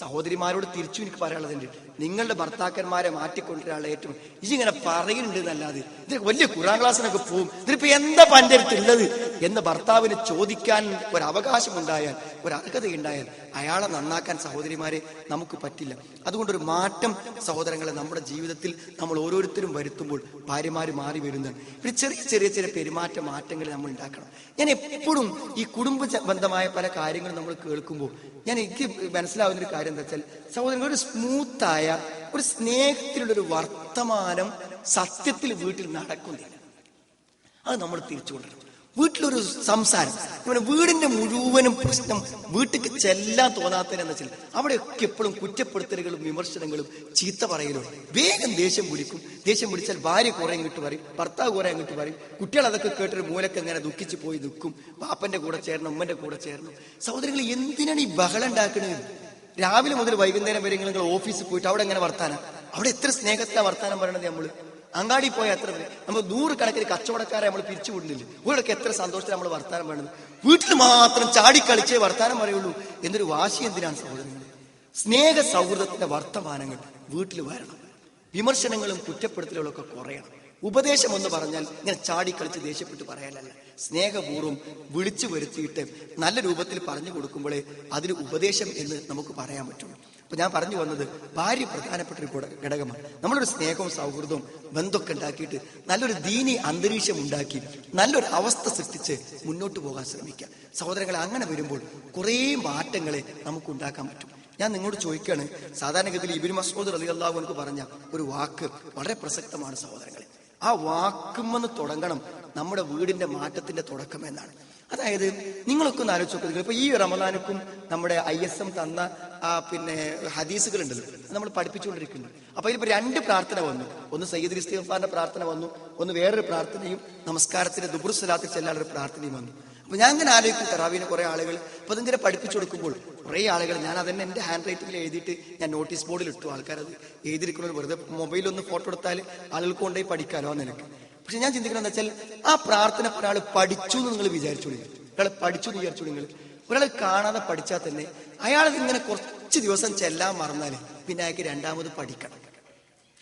സഹോദരിമാരോട് തിരിച്ചു എനിക്ക് പറയാനുള്ളതുണ്ട്, നിങ്ങളുടെ ഭർത്താക്കന്മാരെ മാറ്റിക്കൊണ്ടിരാനുള്ള ഏറ്റവും ഇങ്ങനെ പറയുന്നുണ്ട് എന്നല്ലാതെ ഇത് വലിയ ഖുർആൻ ക്ലാസ്സിനൊക്കെ പോവും, ഇതിപ്പോ എന്താ പന്റെ അടുത്തുള്ളത് എന്ന് ഭർത്താവിന് ചോദിക്കാൻ ഒരു അവകാശം ഉണ്ടായാൽ, ഒരു അർഹതയുണ്ടായാൽ അയാളെ നന്നാക്കാൻ സഹോദരിമാരെ നമുക്ക് പറ്റില്ല. അതുകൊണ്ടൊരു മാറ്റം സഹോദരങ്ങളെ നമ്മുടെ ജീവിതത്തിൽ നമ്മൾ ഓരോരുത്തരും വരുത്തുമ്പോൾ ഭാര്യമാര് മാറി വരുന്നതാണ്. ഒരു ചെറിയ ചെറിയ പെരുമാറ്റ മാറ്റങ്ങൾ നമ്മൾ ഉണ്ടാക്കണം. ഞാൻ എപ്പോഴും ഈ കുടുംബ ബന്ധമായ പല കാര്യങ്ങളും നമ്മൾ കേൾക്കുമ്പോൾ എനിക്ക് മനസ്സിലാവുന്ന ഒരു കാര്യം എന്താ വെച്ചാൽ, സഹോദരങ്ങൾ ഒരു സ്മൂത്തായ ഒരു സ്നേഹത്തിലുള്ളൊരു വർത്തമാനം സത്യത്തിൽ വീട്ടിൽ നടക്കുന്നില്ല. അത് നമ്മൾ തിരിച്ചു കൊണ്ടുവരണം. വീട്ടിലൊരു സംസാരം, വീടിന്റെ മുഴുവനും പ്രശ്നം വീട്ടിൽ ചെല്ലാൻ തോന്നാത്തതെന്ന് വെച്ചാൽ അവിടെയൊക്കെ എപ്പോഴും കുറ്റപ്പെടുത്തലുകളും വിമർശനങ്ങളും ചീത്ത പറയലും, വേഗം ദേഷ്യം പിടിക്കും. ദേഷ്യം പിടിച്ചാൽ ഭാര്യ കുറെ അങ്ങോട്ട് പറയും, ഭർത്താവ് കുറെ അങ്ങോട്ട് പറയും, കുട്ടികൾ അതൊക്കെ കേട്ടൊരു മൂലക്ക് അങ്ങനെ ദുഃഖിച്ച് പോയി നിൽക്കും. ബാപ്പന്റെ കൂടെ ചേരണം, ഉമ്മന്റെ കൂടെ ചേരണം. സഹോദരങ്ങൾ എന്തിനാണ് ഈ ബഹളം ഉണ്ടാക്കുന്നത്? രാവിലെ മുതൽ വൈകുന്നേരം വരെ നിങ്ങൾ ഓഫീസിൽ പോയിട്ട് അവിടെ എങ്ങനെ വർത്താനം, അവിടെ എത്ര സ്നേഹത്തിലാണ് വർത്താനം പറയണത് നമ്മള്? അങ്ങാടി പോയാൽ എത്ര നമ്മൾ 100 കണക്കിന് കച്ചവടക്കാരെ നമ്മൾ പിരിച്ചു വിടുന്നില്ല. ഇവരൊക്കെ എത്ര സന്തോഷത്തിൽ നമ്മൾ വർത്താനം വേണ്ടത്. വീട്ടിൽ മാത്രം ചാടിക്കളിച്ചേ വർത്താനം പറയുള്ളൂ എന്നൊരു വാശി എന്തിനാണ് സഹോദരങ്ങൾ? സ്നേഹ സൗഹൃദത്തിന്റെ വർത്തമാനങ്ങൾ വീട്ടിൽ വരണം. വിമർശനങ്ങളും കുറ്റപ്പെടുത്തലുകളും ഒക്കെ കുറയണം. ഉപദേശം എന്ന് പറഞ്ഞാൽ ഇങ്ങനെ ചാടിക്കളിച്ച് ദേഷ്യപ്പെട്ട് പറയാനല്ല, സ്നേഹപൂർവ്വം വിളിച്ചു വരുത്തിയിട്ട് നല്ല രൂപത്തിൽ പറഞ്ഞു കൊടുക്കുമ്പോഴേ അതിന് ഉപദേശം എന്ന് നമുക്ക് പറയാൻ പറ്റുള്ളൂ. അപ്പൊ ഞാൻ പറഞ്ഞു വന്നത്, ഭാര്യ പ്രധാനപ്പെട്ട ഒരു ഘടകമാണ്. നമ്മളൊരു സ്നേഹവും സൗഹൃദവും ബന്ധമൊക്കെ ഉണ്ടാക്കിയിട്ട് നല്ലൊരു ദീനി അന്തരീക്ഷം ഉണ്ടാക്കി നല്ലൊരു അവസ്ഥ സൃഷ്ടിച്ച് മുന്നോട്ട് പോകാൻ ശ്രമിക്കുക സഹോദരങ്ങളെ. അങ്ങനെ വരുമ്പോൾ കുറേ മാറ്റങ്ങളെ നമുക്ക് ഉണ്ടാക്കാൻ പറ്റും. ഞാൻ നിങ്ങളോട് ചോദിക്കുകയാണ്, സാധാരണഗതിയിൽ ഇബ്നു മസ്ഊദ് റളിയല്ലാഹു അൻഹു പറഞ്ഞ ഒരു വാക്ക് വളരെ പ്രസക്തമാണ് സഹോദരങ്ങളെ. ആ വാക്കുമെന്ന് തുടങ്ങണം നമ്മുടെ വീടിന്റെ മാറ്റത്തിന്റെ തുടക്കം എന്നാണ്. അതായത് നിങ്ങളൊക്കെ ഒന്ന് ആലോചിച്ച് നോക്കുക. ഇപ്പൊ ഈ റമദാനുക്കും നമ്മുടെ ISM തന്ന ഹദീസുകൾ ഉണ്ടല്ലോ, നമ്മൾ പഠിപ്പിച്ചുകൊണ്ടിരിക്കുന്നു. അപ്പൊ ഇതിപ്പോ 2 പ്രാർത്ഥന വന്നു. ഒന്ന് സയ്യിദുൽ ഇസ്തിഗ്ഫാറിന്റെ പ്രാർത്ഥന വന്നു, ഒന്ന് വേറൊരു പ്രാർത്ഥനയും നമസ്കാരത്തിന്റെ ദുബുർ സ്വലാത്തിൽ ചെല്ലാനൊരു പ്രാർത്ഥനയും വന്നു. അപ്പൊ ഞാൻ അങ്ങനെ ആലോചിക്കും, തറാവീനെ കുറെ ആളുകൾ അപ്പൊ അതിങ്ങനെ പഠിപ്പിച്ചു കൊടുക്കുമ്പോൾ കുറെ ആളുകൾ, ഞാൻ അതന്നെ എന്റെ ഹാൻഡ് റൈറ്റിംഗിൽ എഴുതിയിട്ട് ഞാൻ നോട്ടീസ് ബോർഡിൽ ഇട്ടു. ആൾക്കാരത് എഴുതിയിരിക്കുന്നത് വെറുതെ മൊബൈലൊന്ന് ഫോട്ടോ എടുത്താൽ ആളുകൾക്ക് കൊണ്ടുപോയി പഠിക്കാലോ എന്ന് നിനക്ക്. പക്ഷെ ഞാൻ ചിന്തിക്കുന്നത് എന്താ വെച്ചാൽ, ആ പ്രാർത്ഥന ഒരാൾ പഠിച്ചു എന്ന് നിങ്ങൾ വിചാരിച്ചോളൂ. ഒരാൾ പഠിച്ചു എന്ന് വിചാരിച്ചോളൂ. നിങ്ങൾ ഒരാൾ കാണാതെ പഠിച്ചാൽ തന്നെ അയാൾ ഇങ്ങനെ കുറച്ച് ദിവസം ചെല്ലാൻ മറന്നാല് പിന്നെ അയാൾക്ക് രണ്ടാമത് പഠിക്കണം.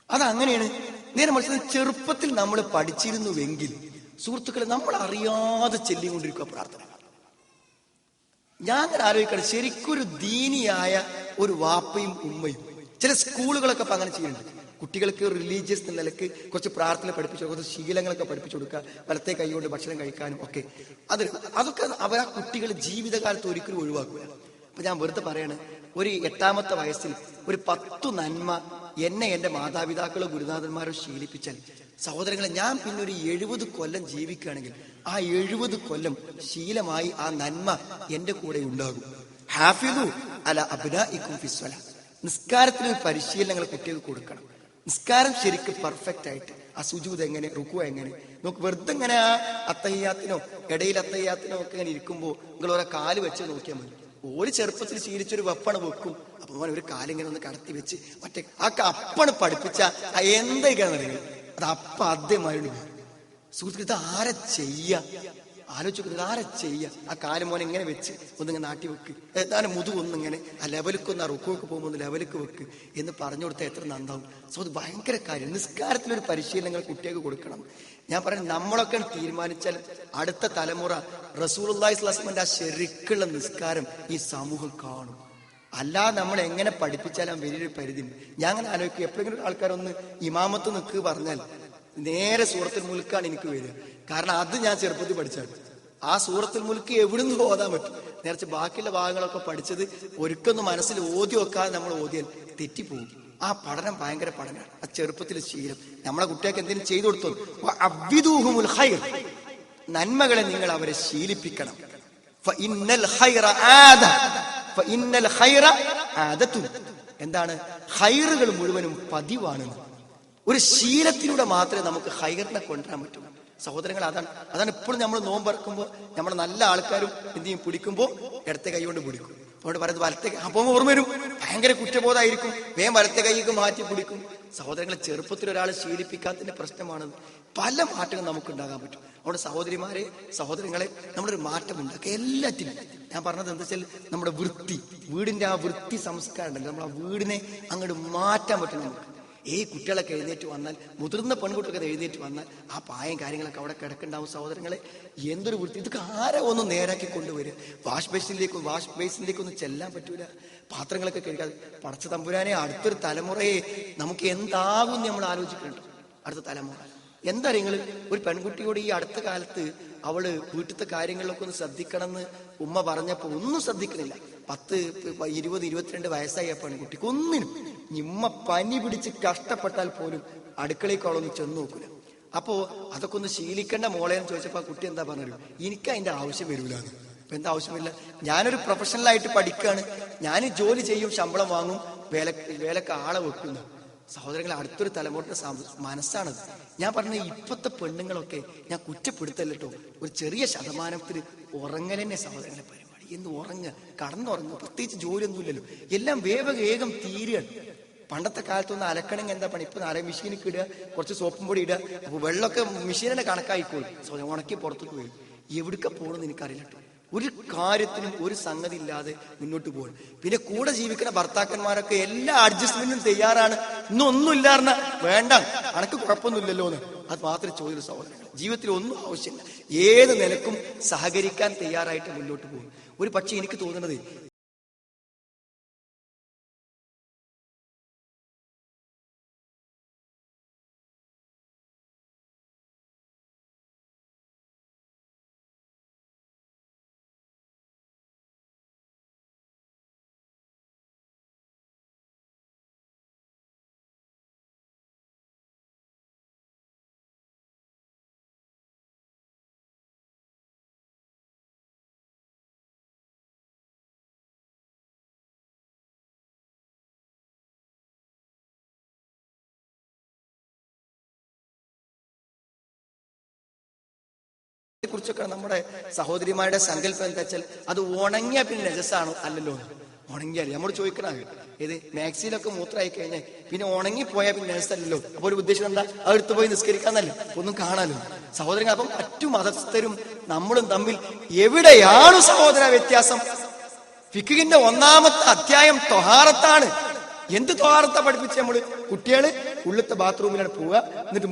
അതങ്ങനെയാണ്. നേരെ മറിച്ച് ചെറുപ്പത്തിൽ നമ്മൾ പഠിച്ചിരുന്നുവെങ്കിൽ സുഹൃത്തുക്കളെ നമ്മൾ അറിയാതെ ചെല്ലിക്കൊണ്ടിരിക്കുക പ്രാർത്ഥന. ഞാൻ അങ്ങനെ ആലോചിക്കണം, ശരിക്കൊരു ദീനിയായ ഒരു വാപ്പയും ഉമ്മയും, ചില സ്കൂളുകളൊക്കെ അപ്പൊ അങ്ങനെ ചെയ്യുന്നുണ്ട്. കുട്ടികൾക്ക് റിലീജിയസ് നിലയ്ക്ക് കുറച്ച് പ്രാർത്ഥന പഠിപ്പിച്ചു കൊടുക്കുക, കുറച്ച് ശീലങ്ങളൊക്കെ പഠിപ്പിച്ചു കൊടുക്കുക, വലത്തെ കൈ കൊണ്ട് ഭക്ഷണം കഴിക്കാനും ഒക്കെ. അതൊക്കെ അവർ ആ കുട്ടികൾ ജീവിതകാലത്ത് ഒരിക്കലും ഒഴിവാക്കുക. അപ്പൊ ഞാൻ വെറുതെ പറയാണ്, ഒരു 8ാമത്തെ വയസ്സിൽ ഒരു 10 നന്മ എന്നെ എന്റെ മാതാപിതാക്കളോ ഗുരുനാഥന്മാരോ ശീലിപ്പിച്ചാൽ സഹോദരങ്ങളെ, ഞാൻ പിന്നെ ഒരു 70 കൊല്ലം ജീവിക്കുകയാണെങ്കിൽ ആ 70 കൊല്ലം ശീലമായി ആ നന്മ എന്റെ കൂടെ ഉണ്ടാകും. ഹാഫിദു അല അബ്നാഇക്കും ഫിസ്സലാ. നിസ്കാരത്തിന് പരിശീലനങ്ങൾ കുട്ടികൾക്ക് കൊടുക്കണം. നിസ്കാരം ശരിക്കും പെർഫെക്റ്റ് ആയിട്ട്, ആ സുജൂദ് എങ്ങനെ, റുക്കു എങ്ങനെ, നമുക്ക് വെറുതെ ഇങ്ങനെ ആ അത്തഹിയ്യാത്തിനോ ഇടയിൽ അത്തഹിയ്യാത്തിനോ ഒക്കെ ഇങ്ങനെ ഇരിക്കുമ്പോൾ നിങ്ങൾ ഓരോ കാല് വെച്ച് നോക്കിയാൽ മതി. ഒരു ചെറുപ്പത്തിൽ ശീലിച്ചൊരു വെപ്പണ് വെക്കും. അപ്പൊ മോൻ ഒരു കാലിങ്ങനെ ഒന്ന് കടത്തി വെച്ച് മറ്റേ ആ അപ്പണ് പഠിപ്പിച്ച എന്തൊക്കെയാണെന്ന് അറിയുന്നത്, അത് അപ്പ ആദ്യമായിട്ട് സുഹൃത്തുക്കൾ ഇത് ആരെ ചെയ്യ ആലോചിക്കുന്നത്, ആരെ ചെയ്യ. ആ കാല് മോനെ ഇങ്ങനെ വെച്ച് ഒന്നിങ്ങനെ നാട്ടി വെക്ക്, ഏതാനും മുതുകൊന്നിങ്ങനെ ആ ലെവലിക്കൊന്ന്, ആ റുക്കുവൊക്കെ പോകുമ്പോൾ ഒന്ന് ലെവലിക്ക് വെക്ക് എന്ന് പറഞ്ഞു കൊടുത്താൽ എത്ര നന്നാവും. സോ അത് ഭയങ്കര കാര്യം. നിസ്കാരത്തിലൊരു പരിശീലനങ്ങൾ കുട്ടികൾക്ക് കൊടുക്കണം. ഞാൻ പറയുന്നത്, നമ്മളൊക്കെ തീരുമാനിച്ചാൽ അടുത്ത തലമുറ റസൂലുള്ളാഹി സ്വല്ലല്ലാഹു അലൈഹി വസല്ലമയുടെ ആ ശരിക്കുള്ള നിസ്കാരം ഈ സമൂഹം കാണും. അല്ലാതെ നമ്മൾ എങ്ങനെ പഠിപ്പിച്ചാലും വലിയൊരു പരിധി. ഞാൻ അങ്ങനെ ആലോചിക്കും, എപ്പോഴെങ്കിലും ആൾക്കാരൊന്ന് ഇമാമത്ത് നിൽക്കുക പറഞ്ഞാൽ നേരെ സൂറത്തുൽ മുൽക്കാണ് എനിക്ക് വരിക. കാരണം അത് ഞാൻ ചെറുപ്പത്തിൽ പഠിച്ചാണ്. ആ സൂറത്തുൽ മുൽക്ക് എവിടുന്ന് ഓതാൻ പറ്റും. നേരത്തെ ബാക്കിയുള്ള ഭാഗങ്ങളൊക്കെ പഠിച്ചത് ഒരിക്കൊന്നും മനസ്സിൽ ഓതി വെക്കാതെ നമ്മൾ ഓതിയാൽ തെറ്റിപ്പോകും. ആ പഠനം ഭയങ്കര പഠനമാണ്. ആ ചെറുപ്പത്തിലെ ശീലം നമ്മളെ കുട്ടികൾക്ക് എന്തെങ്കിലും ചെയ്തു കൊടുത്തു. അബ്വിദൂഹുമുൽ ഖൈർ, നന്മകളെ നിങ്ങൾ അവരെ ശീലിപ്പിക്കണം. ഫഇന്നൽ ഖൈറ ആദ, ഫഇന്നൽ ഖൈറ ആദതു. എന്താണ്? ഖൈറുകൾ മുഴുവനും പതിവാണ്. ഒരു ശീലത്തിലൂടെ മാത്രമേ നമുക്ക് ഖൈറിനെ കൊണ്ടുവരാൻ പറ്റൂ. സഹോദരങ്ങൾ, അതാണ് ഇപ്പോഴും നമ്മൾ നോമ്പറക്കുമ്പോൾ നമ്മൾ നല്ല ആൾക്കാരും എന്ത് ചെയ്യും, പിടിക്കുമ്പോൾ ഇടത്തെ കൈ കൊണ്ട് പിടിക്കും. അതുകൊണ്ട് പറയുന്നത് വലത്തെ, അപ്പോൾ ഓർമ്മ വരും, ഭയങ്കര കുറ്റബോധമായിരിക്കും, വേഗം വലത്തെ കൈക്ക് മാറ്റി പിടിക്കും. സഹോദരങ്ങളെ, ചെറുപ്പത്തിൽ ഒരാൾ ശീലിപ്പിക്കാത്തതിന്റെ പ്രശ്നമാണത്. പല മാറ്റങ്ങൾ നമുക്ക് ഉണ്ടാകാൻ പറ്റും. അവിടെ സഹോദരിമാരെ, സഹോദരങ്ങളെ, നമ്മളൊരു മാറ്റം ഉണ്ടാക്കുക എല്ലാറ്റിനും. ഞാൻ പറഞ്ഞത് എന്താ വെച്ചാൽ, നമ്മുടെ വൃത്തി, വീടിന്റെ ആ വൃത്തി സംസ്കാരം ഉണ്ടല്ലോ, നമ്മൾ ആ വീടിനെ അങ്ങോട്ട് മാറ്റാൻ പറ്റും നമുക്ക്. കുട്ടികളൊക്കെ എഴുന്നേറ്റ് വന്നാൽ, മുതിർന്ന പെൺകുട്ടികളൊക്കെ എഴുന്നേറ്റ് വന്നാൽ ആ പായം കാര്യങ്ങളൊക്കെ അവിടെ കിടക്കുന്നുണ്ടാവും. സഹോദരങ്ങളെ, എന്തൊരു വൃത്തി! ഇതൊക്കെ ആരെ ഒന്നും നേരാക്കി കൊണ്ടുവരും. വാഷ് ബേസിനിലേക്കൊന്നും ചെല്ലാൻ പറ്റൂല. പാത്രങ്ങളൊക്കെ കഴുകാതെ. പടച്ച തമ്പുരാനെ, അടുത്തൊരു തലമുറയെ നമുക്ക് എന്താകും നമ്മൾ ആലോചിക്കുന്നുണ്ട്. അടുത്ത തലമുറ എന്താ നിങ്ങൾ ഒരു പെൺകുട്ടിയോട് ഈ അടുത്ത കാലത്ത് അവള് വീട്ടിലത്തെ കാര്യങ്ങളിലൊക്കെ ഒന്ന് ശ്രദ്ധിക്കണം എന്ന് ഉമ്മ പറഞ്ഞപ്പോ ഒന്നും ശ്രദ്ധിക്കുന്നില്ല. 10, 20, 22 വയസ്സായ പെൺകുട്ടിക്ക് ഒന്നിനും, ഉമ്മ പനി പിടിച്ച് കഷ്ടപ്പെട്ടാൽ പോലും അടുക്കളയ്ക്ക് അവളൊന്ന് ചെന്ന് നോക്കൂല. അപ്പോ അതൊക്കെ ഒന്ന് ശീലിക്കേണ്ട മോളെന്ന് ചോദിച്ചപ്പോ ആ കുട്ടി എന്താ പറഞ്ഞു, എനിക്ക് അതിന്റെ ആവശ്യം വരൂലെന്ന്. അപ്പൊ എന്താ ആവശ്യമില്ല, ഞാനൊരു പ്രൊഫഷണലായിട്ട് പഠിക്കുകയാണ്, ഞാൻ ജോലി ചെയ്യും, ശമ്പളം വാങ്ങും, വേലക്ക് ആളെ വെക്കുന്നു. സഹോദരങ്ങളെ, അടുത്തൊരു തലമുറയുടെ മനസ്സാണത്. ഞാൻ പറഞ്ഞ ഇപ്പോഴത്തെ പെണ്ണുങ്ങളൊക്കെ ഞാൻ കുറ്റപ്പെടുത്തല്ലോ, ഒരു ചെറിയ ശതമാനത്തിൽ ഉറങ്ങലെന്നെ സഹോദരങ്ങളെ പരിപാടി. എന്ന് ഉറങ്ങുക, കടന്നുറങ്ങുക, പ്രത്യേകിച്ച് ജോലിയൊന്നുമില്ലല്ലോ, എല്ലാം വേഗം തീരുകയാണ്. പണ്ടത്തെ കാലത്തൊന്ന് അലക്കണമെങ്കിൽ എന്താ പണി? ഇപ്പൊ അര മെഷീനിൽ ഇടുക, കുറച്ച് സോപ്പും പൊടി ഇടുക, അപ്പൊ വെള്ളമൊക്കെ മെഷീനെ കണക്കായിക്കോളും, ഉണക്കി പുറത്തേക്ക് വരും. എവിടേക്ക് പോകണമെന്ന് എനിക്കറിയില്ല കേട്ടോ. ഒരു കാര്യത്തിനും ഒരു സംഗതി ഇല്ലാതെ മുന്നോട്ട് പോകും. പിന്നെ കൂടെ ജീവിക്കുന്ന ഭർത്താക്കന്മാരൊക്കെ എല്ലാ അഡ്ജസ്റ്റ്മെന്റിനും തയ്യാറാണ്. ഇന്നൊന്നും ഇല്ലാർന്ന വേണ്ട, അനക്ക് കുഴപ്പമൊന്നുമില്ലല്ലോ എന്ന് അത് മാത്രമേ ചോദ്യം. സഹോദരങ്ങൾ, ജീവിതത്തിൽ ഒന്നും ആവശ്യമില്ല, ഏത് നിലക്കും സഹകരിക്കാൻ തയ്യാറായിട്ട് മുന്നോട്ട് പോകും. ഒരു പക്ഷേ എനിക്ക് തോന്നുന്നത് കുറിച്ചൊക്കെ നമ്മുടെ സഹോദരിമാരുടെ സങ്കല്പം എന്താ വെച്ചാൽ അത് ഉണങ്ങിയ പിന്നെ നജസാണോ അല്ലല്ലോ. ഉണങ്ങിയാൽ നമ്മൾ ചോദിക്കണ ഏത് മാക്സിയിലൊക്കെ മൂത്രമായി കഴിഞ്ഞാൽ പിന്നെ ഉണങ്ങിപ്പോയാൽ പിന്നെ നജസല്ലല്ലോ. അപ്പൊ ഒരു ഉദ്ദേശം എന്താ? അടുത്ത് പോയി നിസ്കരിക്കാന്നല്ലേ, ഒന്നും കാണാലോ. സഹോദരങ്ങൾ, അപ്പം മറ്റു മതസ്ഥരും നമ്മളും തമ്മിൽ എവിടെയാണ് സഹോദര വ്യത്യാസം? ഫിഖിന്റെ 1-ാമത്തെ അധ്യായം ത്വഹാറത്താണ്. എന്ത് ത്വഹാറത്താ പഠിപ്പിച്ച് നമ്മള്? കുട്ടികള് ഉള്ളത്തെ ബാത്റൂമിലാണ് പോവുക, എന്നിട്ട്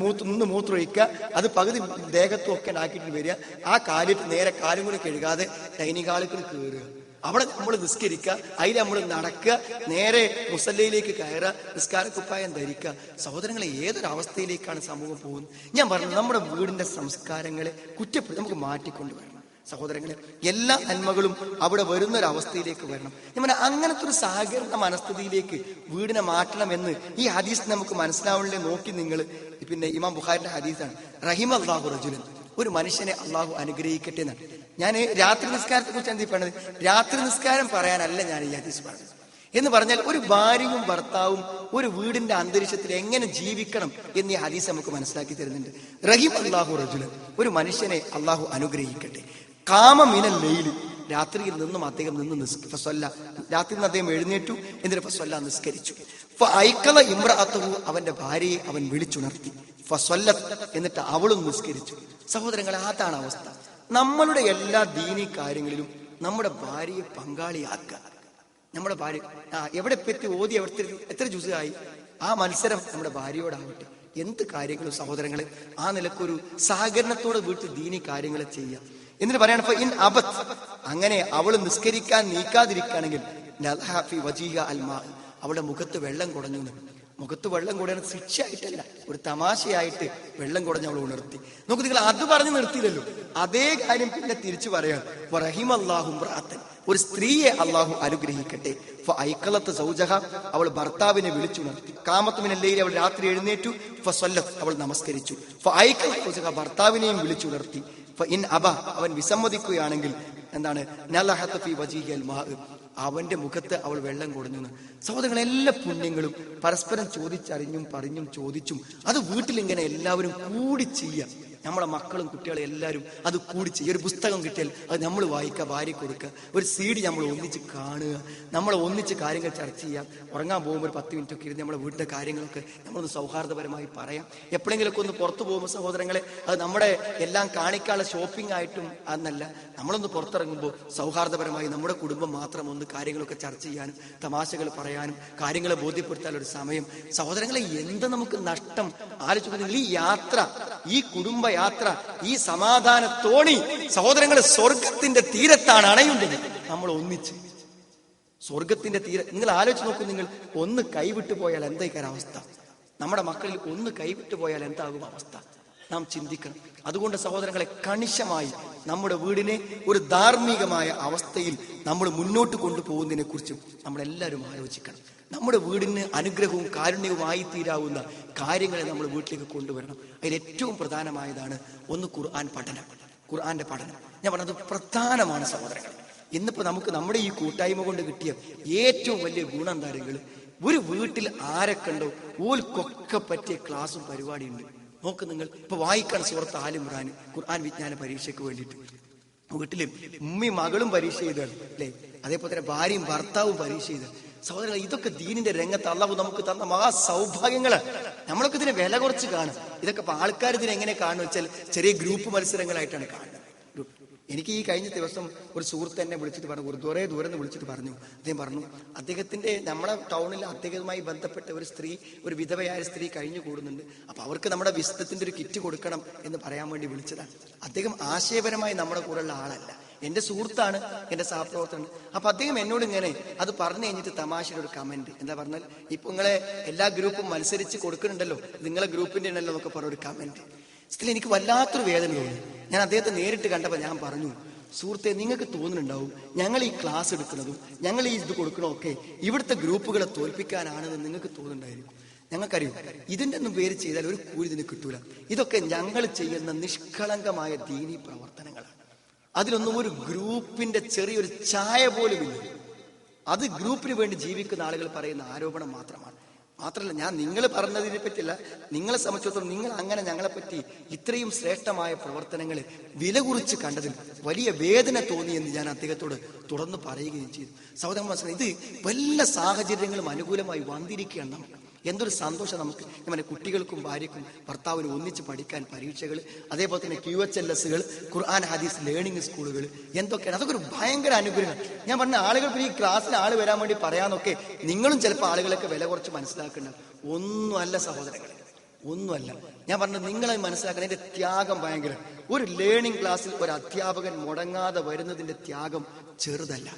മൂത്രം ഒഴിക്കുക, അത് പകുതി ദേഹത്തും ഒക്കെ ഉണ്ടാക്കിയിട്ട് വരിക, ആ കാലിട്ട് നേരെ കാലും കൂടി കഴുകാതെ ഡൈനിങ് ഹാളിൽ കയറുക, അവിടെ നമ്മൾ നിസ്കരിക്കുക, അതിൽ നമ്മൾ നടക്കുക, നേരെ മുസല്ലയിലേക്ക് കയറുക, നിസ്കാരക്കുപ്പായം ധരിക്കുക. സഹോദരങ്ങളെ, ഏതൊരവസ്ഥയിലേക്കാണ് സമൂഹം പോകുന്നത്? ഞാൻ പറഞ്ഞു, നമ്മുടെ വീടിന്റെ സംസ്കാരങ്ങളെ കുറ്റപ്പെടുത്തി നമുക്ക് മാറ്റിക്കൊണ്ടുവരണം. സഹോദരങ്ങളെ, എല്ലാ നന്മകളും അവിടെ വരുന്നൊരവസ്ഥയിലേക്ക് വരണം. ഞാൻ പറഞ്ഞ അങ്ങനത്തെ ഒരു സഹകരണ മനസ്ഥിതിയിലേക്ക് വീടിനെ മാറ്റണമെന്ന് ഈ ഹദീസ് നമുക്ക് മനസ്സിലാവണല്ലേ. നോക്കി നിങ്ങൾ, പിന്നെ ഇമാം ബുഖാരിന്റെ ഹദീസാണ്, റഹിമല്ലാഹു റജുലൻ, ഒരു മനുഷ്യനെ അള്ളാഹു അനുഗ്രഹിക്കട്ടെ എന്നാണ്. ഞാൻ രാത്രി നിസ്കാരത്തെ കുറിച്ച് എന്ത് പറഞ്ഞത്? രാത്രി നിസ്കാരം പറയാനല്ല ഞാൻ ഈ ഹദീസ് പറഞ്ഞത്. എന്ന് പറഞ്ഞാൽ ഒരു ഭാര്യയും ഭർത്താവും ഒരു വീടിന്റെ അന്തരീക്ഷത്തിൽ എങ്ങനെ ജീവിക്കണം എന്ന് ഈ ഹദീസ് നമുക്ക് മനസ്സിലാക്കി തരുന്നുണ്ട്. റഹിമല്ലാഹു റജുലൻ, ഒരു മനുഷ്യനെ അള്ളാഹു അനുഗ്രഹിക്കട്ടെ. കാമമിനൽ ലൈലി, രാത്രിയിൽ നിന്നും അദ്ദേഹം രാത്രിയിൽ നിന്ന് അദ്ദേഹം എഴുന്നേറ്റു, എന്നിട്ട് ഫസ്വല്ല നിസ്കരിച്ചു. ഫഅയ്ഖല ഇംറഅതുഹു, അവന്റെ ഭാര്യയെ അവൻ വിളിച്ചുണർത്തി. ഫസ്വല്ലത്ത്, എന്നിട്ട് അവളും നിസ്കരിച്ചു. സഹോദരങ്ങളെ, അതാണ് അവസ്ഥ. നമ്മളുടെ എല്ലാ ദീനി കാര്യങ്ങളിലും നമ്മുടെ ഭാര്യയെ പങ്കാളിയാക്കുക. നമ്മുടെ ഭാര്യ എവിടെ എത്തി ഓതി എത്ര ജുസായി, ആ മത്സരം നമ്മുടെ ഭാര്യയോടാവട്ടെ. എന്ത് കാര്യങ്ങളും സഹോദരങ്ങളെ ആ നിലക്കൊരു സഹകരണത്തോടെ വീട്ടിൽ ദീനി കാര്യങ്ങളെ ചെയ്യാം. എന്നിട്ട് പറയാണ്, അങ്ങനെ അവൾ നിസ്കരിക്കാൻ നീക്കാതിരിക്കുകയാണെങ്കിൽ അവളുടെ മുഖത്ത് വെള്ളം കുടഞ്ഞു. മുഖത്ത് വെള്ളം കുടയാൻ ശിക്ഷയായിട്ടല്ല, ഒരു തമാശയായിട്ട് വെള്ളം കുടഞ്ഞ് അവൾ ഉണർത്തി. നോക്കൂ നിങ്ങൾ, അത് പറഞ്ഞു നിർത്തിയില്ലല്ലോ, അതേ കാര്യം പിന്നെ തിരിച്ചു പറയാം. റഹിമല്ലാഹു ഇംറഅത്തൻ, ഒരു സ്ത്രീയെ അള്ളാഹു അനുഗ്രഹിക്കട്ടെ. ഫഅയ്ഖലത്ത് സൗജഹ, അവൾ ഭർത്താവിനെ വിളിച്ചുണർത്തി. ഖാമത്ത് മിനൽ ലൈലി, അവൾ രാത്രി എഴുന്നേറ്റു. ഫസ്വല്ലത്ത്, അവൾ നമസ്കരിച്ചു. ഫഅയ്ഖലത്ത് സൗജഹ, ഭർത്താവിനെയും വിളിച്ചുണർത്തി. ഫഇൻ അബ, അവൻ വിസമ്മതിക്കുകയാണെങ്കിൽ എന്താണ്? നലഹത ഫീ വജീഹിൽ മാ, അവന്റെ മുഖത്ത് അവൾ വെള്ളം കൊടുഞ്ഞു. സഹോദരങ്ങൾ, എല്ലാ പുണ്യങ്ങളും പരസ്പരം ചോദിച്ചറിഞ്ഞും പറഞ്ഞും ചോദിച്ചും അത് വീട്ടിലിങ്ങനെ എല്ലാവരും കൂടി ചെയ്യാം. നമ്മളെ മക്കളും കുട്ടികളും എല്ലാവരും അത് കൂടി ചെയ്യുക. ഒരു പുസ്തകം കിട്ടിയാൽ അത് നമ്മൾ വായിക്കുക, ഭാര്യ കൊടുക്കുക. ഒരു CD നമ്മൾ ഒന്നിച്ച് കാണുക, നമ്മൾ ഒന്നിച്ച് കാര്യങ്ങൾ ചർച്ച ചെയ്യാം. ഉറങ്ങാൻ പോകുമ്പോൾ ഒരു 10 മിനിറ്റ് ഒക്കെ ഇരുന്ന് നമ്മളെ വീട്ടിലെ കാര്യങ്ങളൊക്കെ നമ്മളൊന്ന് സൗഹാർദ്ദപരമായി പറയാം. എപ്പോഴെങ്കിലൊക്കെ ഒന്ന് പുറത്തു പോകുമ്പോൾ സഹോദരങ്ങളെ, അത് നമ്മുടെ എല്ലാം കാണിക്കാനുള്ള ഷോപ്പിംഗ് ആയിട്ടും അന്നല്ല, നമ്മളൊന്ന് പുറത്തിറങ്ങുമ്പോൾ സൗഹാർദ്ദപരമായി നമ്മുടെ കുടുംബം മാത്രം ഒന്ന് കാര്യങ്ങളൊക്കെ ചർച്ച ചെയ്യാനും തമാശകൾ പറയാനും കാര്യങ്ങളെ ബോധ്യപ്പെടുത്താൻ ഒരു സമയം. സഹോദരങ്ങളെ, എന്ത് നമുക്ക് നഷ്ടം ആലോചിക്കുന്നത്? ഈ യാത്ര, ഈ കുടുംബ യാത്ര, ഈ സമാധാന തോണി സഹോദരങ്ങളെ സ്വർഗത്തിന്റെ തീരത്താണ് അണയുന്നത്. നമ്മൾ ഒന്നിച്ച് സ്വർഗത്തിന്റെ നിങ്ങൾ ആലോചിച്ച് നോക്കൂ. നിങ്ങൾ ഒന്ന് കൈവിട്ടു പോയാൽ എന്തായിരിക്കും അവസ്ഥ? നമ്മുടെ മക്കളിൽ ഒന്ന് കൈവിട്ടു പോയാൽ എന്താകും അവസ്ഥ? നാം ചിന്തിക്കണം. അതുകൊണ്ട് സഹോദരങ്ങളെ, കണിശമായി നമ്മുടെ വീടിനെ ഒരു ധാർമ്മികമായ അവസ്ഥയിൽ നമ്മൾ മുന്നോട്ട് കൊണ്ടുപോകുന്നതിനെ കുറിച്ചും നമ്മളെല്ലാവരും ആലോചിക്കണം. നമ്മുടെ വീടിന് അനുഗ്രഹവും കാരുണ്യവുമായി തീരാവുന്ന കാര്യങ്ങളെ നമ്മൾ വീട്ടിലേക്ക് കൊണ്ടുവരണം. അതിൽ ഏറ്റവും പ്രധാനമായതാണ് ഒന്ന് ഖുർആന്റെ പഠനം. ഞാൻ പറഞ്ഞത് പ്രധാനമാണ് സഹോദരങ്ങൾ. ഇന്നിപ്പോ നമുക്ക് നമ്മുടെ ഈ കൂട്ടായ്മ കൊണ്ട് കിട്ടിയ ഏറ്റവും വലിയ ഗുണം എന്താ? ഒരു വീട്ടിൽ ആരൊക്കെ ഉണ്ടോ ഓൽക്കൊക്കെ പറ്റിയ ക്ലാസ്സും പരിപാടിയുണ്ട്. നോക്ക് നിങ്ങൾ, ഇപ്പൊ വായിക്കാൻ സൂറത്ത് ആൽ ഇംറാൻ ഖുർആൻ വിജ്ഞാന പരീക്ഷയ്ക്ക് വേണ്ടിയിട്ട് വീട്ടില് ഉമ്മയും മകളും പരീക്ഷ ചെയ്താണ് അല്ലെ, അതേപോലെ തന്നെ ഭാര്യയും ഭർത്താവും പരീക്ഷ ചെയ്താണ്. സഹോദരങ്ങൾ, ഇതൊക്കെ ദീനിന്റെ രംഗത്ത് അള്ളാഹു നമുക്ക് തന്ന മഹാ സൗഭാഗ്യങ്ങള്. നമ്മളൊക്കെ ഇതിനെ വില കുറച്ച് കാണും. ഇതൊക്കെ ഇപ്പൊ ആൾക്കാർ ഇതിനെ എങ്ങനെ കാണും വെച്ചാൽ ചെറിയ ഗ്രൂപ്പ് മത്സരങ്ങളായിട്ടാണ് കാണുന്നത്. എനിക്ക് ഈ കഴിഞ്ഞ ദിവസം ഒരു സുഹൃത്ത് എന്നെ വിളിച്ചിട്ട് പറഞ്ഞു, കുറേ ദൂരം നിന്ന് വിളിച്ചിട്ട് പറഞ്ഞു, അദ്ദേഹം പറഞ്ഞു അദ്ദേഹത്തിന്റെ നമ്മളെ ടൗണിൽ അദ്ദേഹവുമായി ബന്ധപ്പെട്ട ഒരു സ്ത്രീ, ഒരു വിധവയായ സ്ത്രീ കഴിഞ്ഞു കൂടുന്നുണ്ട്. അപ്പൊ അവർക്ക് നമ്മുടെ വിശുദ്ധത്തിന്റെ ഒരു കിറ്റ് കൊടുക്കണം എന്ന് പറയാൻ വേണ്ടി വിളിച്ചതാണ്. അദ്ദേഹം ആശയപരമായി നമ്മുടെ കൂടെയുള്ള ആളല്ല, എന്റെ സുഹൃത്താണ്, എന്റെ സഹപ്രവർത്തകൻ. അപ്പൊ അദ്ദേഹം എന്നോട് ഇങ്ങനെ അത് പറഞ്ഞു കഴിഞ്ഞിട്ട് തമാശയുടെ ഒരു കമന്റ് എന്താ പറഞ്ഞാൽ, ഇപ്പൊ നിങ്ങളെ എല്ലാ ഗ്രൂപ്പും മത്സരിച്ച് കൊടുക്കുന്നുണ്ടല്ലോ, നിങ്ങളെ ഗ്രൂപ്പിന്റെ ഉണ്ടല്ലോ എന്നൊക്കെ പറഞ്ഞ ഒരു കമന്റ്. സ്റ്റിൽ എനിക്ക് വല്ലാത്തൊരു വേദന തോന്നി. ഞാൻ അദ്ദേഹത്തെ നേരിട്ട് കണ്ടപ്പോൾ ഞാൻ പറഞ്ഞു, സുഹൃത്തെ, നിങ്ങൾക്ക് തോന്നുന്നുണ്ടാവും ഞങ്ങൾ ഈ ക്ലാസ് എടുക്കുന്നതും ഞങ്ങൾ ഈ ഇത് കൊടുക്കണതും ഒക്കെ ഇവിടുത്തെ ഗ്രൂപ്പുകളെ തോൽപ്പിക്കാനാണെന്ന് നിങ്ങൾക്ക് തോന്നുന്നുണ്ടായിരിക്കും. ഞങ്ങൾക്കറിയും ഇതിന്റെ ഒന്നും പേര് ചെയ്താൽ ഒരു കൂലി ഇതിന് കിട്ടൂല. ഇതൊക്കെ ഞങ്ങൾ ചെയ്യുന്ന നിഷ്കളങ്കമായ ദീനീ പ്രവർത്തനങ്ങളാണ്. അതിലൊന്നും ഒരു ഗ്രൂപ്പിന്റെ ചെറിയൊരു ഛായ പോലും ഇല്ല. അത് ഗ്രൂപ്പിന് വേണ്ടി ജീവിക്കുന്ന ആളുകൾ പറയുന്ന ആരോപണം മാത്രമാണ്. മാത്രമല്ല, ഞാൻ നിങ്ങൾ പറഞ്ഞതിനെ പറ്റില്ല, നിങ്ങളെ സംബന്ധിച്ചിടത്തോളം നിങ്ങൾ അങ്ങനെ ഞങ്ങളെപ്പറ്റി ഇത്രയും ശ്രേഷ്ഠമായ പ്രവർത്തനങ്ങളെ വില കുറിച്ച് കണ്ടതിൽ വലിയ വേദന തോന്നിയെന്ന് ഞാൻ അദ്ദേഹത്തോട് തുറന്നു പറയുകയും ചെയ്തു. സഹോദരന്മാർ, ഇത് വല്ല സാഹചര്യങ്ങളും അനുകൂലമായി വന്നിരിക്കുകയാണ് നമുക്ക്. എന്തൊരു സന്തോഷം നമുക്ക്. ഞാൻ കുട്ടികൾക്കും ഭാര്യയ്ക്കും ഭർത്താവിനും ഒന്നിച്ച് പഠിക്കാൻ പരീക്ഷകൾ, അതേപോലെ തന്നെ QHLSകൾ, ഖുർആൻ ഹദീസ് ലേണിംഗ് സ്കൂളുകൾ, എന്തൊക്കെയാണ് അതൊക്കെ ഒരു ഭയങ്കര അനുഗ്രഹം. ഞാൻ പറഞ്ഞ ആളുകൾ ഈ ക്ലാസ്സിൽ ആൾ വരാൻ വേണ്ടി പറയാനൊക്കെ നിങ്ങളും ചിലപ്പോൾ ആളുകളൊക്കെ വില കുറച്ച് മനസ്സിലാക്കേണ്ട ഒന്നുമല്ല സഹോദരങ്ങളെ, ഒന്നുമല്ല. ഞാൻ പറഞ്ഞത് നിങ്ങളെ മനസ്സിലാക്കണം, അതിന്റെ ത്യാഗം ഭയങ്കര. ഒരു ലേണിംഗ് ക്ലാസ്സിൽ ഒരു അധ്യാപകൻ മുടങ്ങാതെ വരുന്നതിന്റെ ത്യാഗം ചെറുതല്ല.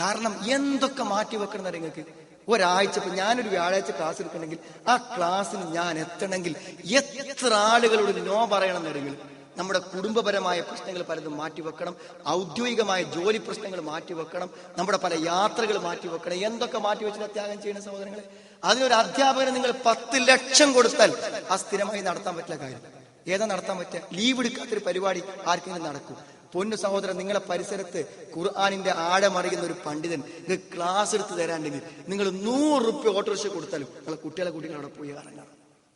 കാരണം എന്തൊക്കെ മാറ്റി വെക്കണം നിങ്ങൾക്ക്. ഒരാഴ്ച, ഇപ്പൊ ഞാനൊരു വ്യാഴാഴ്ച ക്ലാസ് എടുക്കണമെങ്കിൽ ആ ക്ലാസ്സിൽ ഞാൻ എത്തണമെങ്കിൽ എത്ര ആളുകളോട് നോ പറയണം എന്നുണ്ടെങ്കിൽ നമ്മുടെ കുടുംബപരമായ പ്രശ്നങ്ങൾ പലതും മാറ്റിവെക്കണം, ഔദ്യോഗികമായ ജോലി പ്രശ്നങ്ങൾ മാറ്റിവെക്കണം, നമ്മുടെ പല യാത്രകൾ മാറ്റിവെക്കണം. എന്തൊക്കെ മാറ്റിവെച്ചിട്ട് ത്യാഗം ചെയ്യുന്ന സഹോദരങ്ങളെ. അതിനൊരു അധ്യാപകന് നിങ്ങൾ 10 ലക്ഷം കൊടുത്താൽ ആ സ്ഥിരമായി നടത്താൻ പറ്റില്ല കാര്യം. ഏതാ നടത്താൻ പറ്റുക? ലീവ് എടുക്കാത്തൊരു പരിപാടി ആർക്കെങ്കിലും നടക്കും? പൊന്നു സഹോദരൻ, നിങ്ങളെ പരിസരത്ത് ഖുർആനിന്റെ ആഴമറിയുന്ന ഒരു പണ്ഡിതൻ ക്ലാസ് എടുത്ത് തരാണ്ടെങ്കിൽ നിങ്ങൾ 100 റുപ്യ ഓട്ടോറിക്ഷ കൊടുത്താലും നിങ്ങളെ കുട്ടികളെ അവിടെ പോയി ഇറങ്ങണം.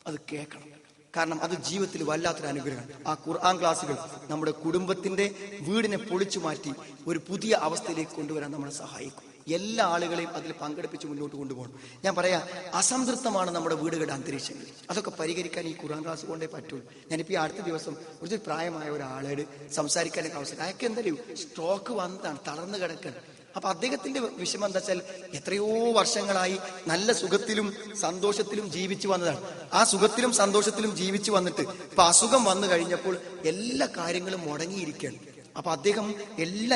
അത് കേൾക്കണം. കാരണം അത് ജീവിതത്തിൽ വല്ലാത്തൊരു അനുഗ്രഹമാണ്. ആ ഖുർആൻ ക്ലാസ്സുകൾ നമ്മുടെ കുടുംബത്തിന്റെ വീടിനെ പൊളിച്ചു മാറ്റി ഒരു പുതിയ അവസ്ഥയിലേക്ക് കൊണ്ടുവരാൻ നമ്മളെ സഹായിക്കും. എല്ലാ ആളുകളെയും അതിൽ പങ്കെടുപ്പിച്ച് മുന്നോട്ട് കൊണ്ടുപോകണം. ഞാൻ പറയാം, അസംതൃപ്തമാണ് നമ്മുടെ വീടുകളുടെ അന്തരീക്ഷങ്ങൾ. അതൊക്കെ പരിഹരിക്കാൻ ഈ ഖുർആൻ ക്ലാസ് കൊണ്ടേ പറ്റുള്ളൂ. ഞാനിപ്പോൾ ഈ അടുത്ത ദിവസം ഒരു പ്രായമായ ഒരാളോട് സംസാരിക്കാനൊക്കെ അവസരം, അയാൾക്ക് എന്തായാലും സ്ട്രോക്ക് വന്നതാണ്, തളർന്നു കിടക്കാൻ. അപ്പൊ അദ്ദേഹത്തിന്റെ വിഷമം എന്താ വെച്ചാൽ എത്രയോ വർഷങ്ങളായി നല്ല സുഖത്തിലും സന്തോഷത്തിലും ജീവിച്ചു വന്നതാണ്. ആ സുഖത്തിലും സന്തോഷത്തിലും ജീവിച്ചു വന്നിട്ട് ഇപ്പൊ അസുഖം വന്നു കഴിഞ്ഞപ്പോൾ എല്ലാ കാര്യങ്ങളും മുടങ്ങിയിരിക്കുകയാണ്. അപ്പൊ അദ്ദേഹം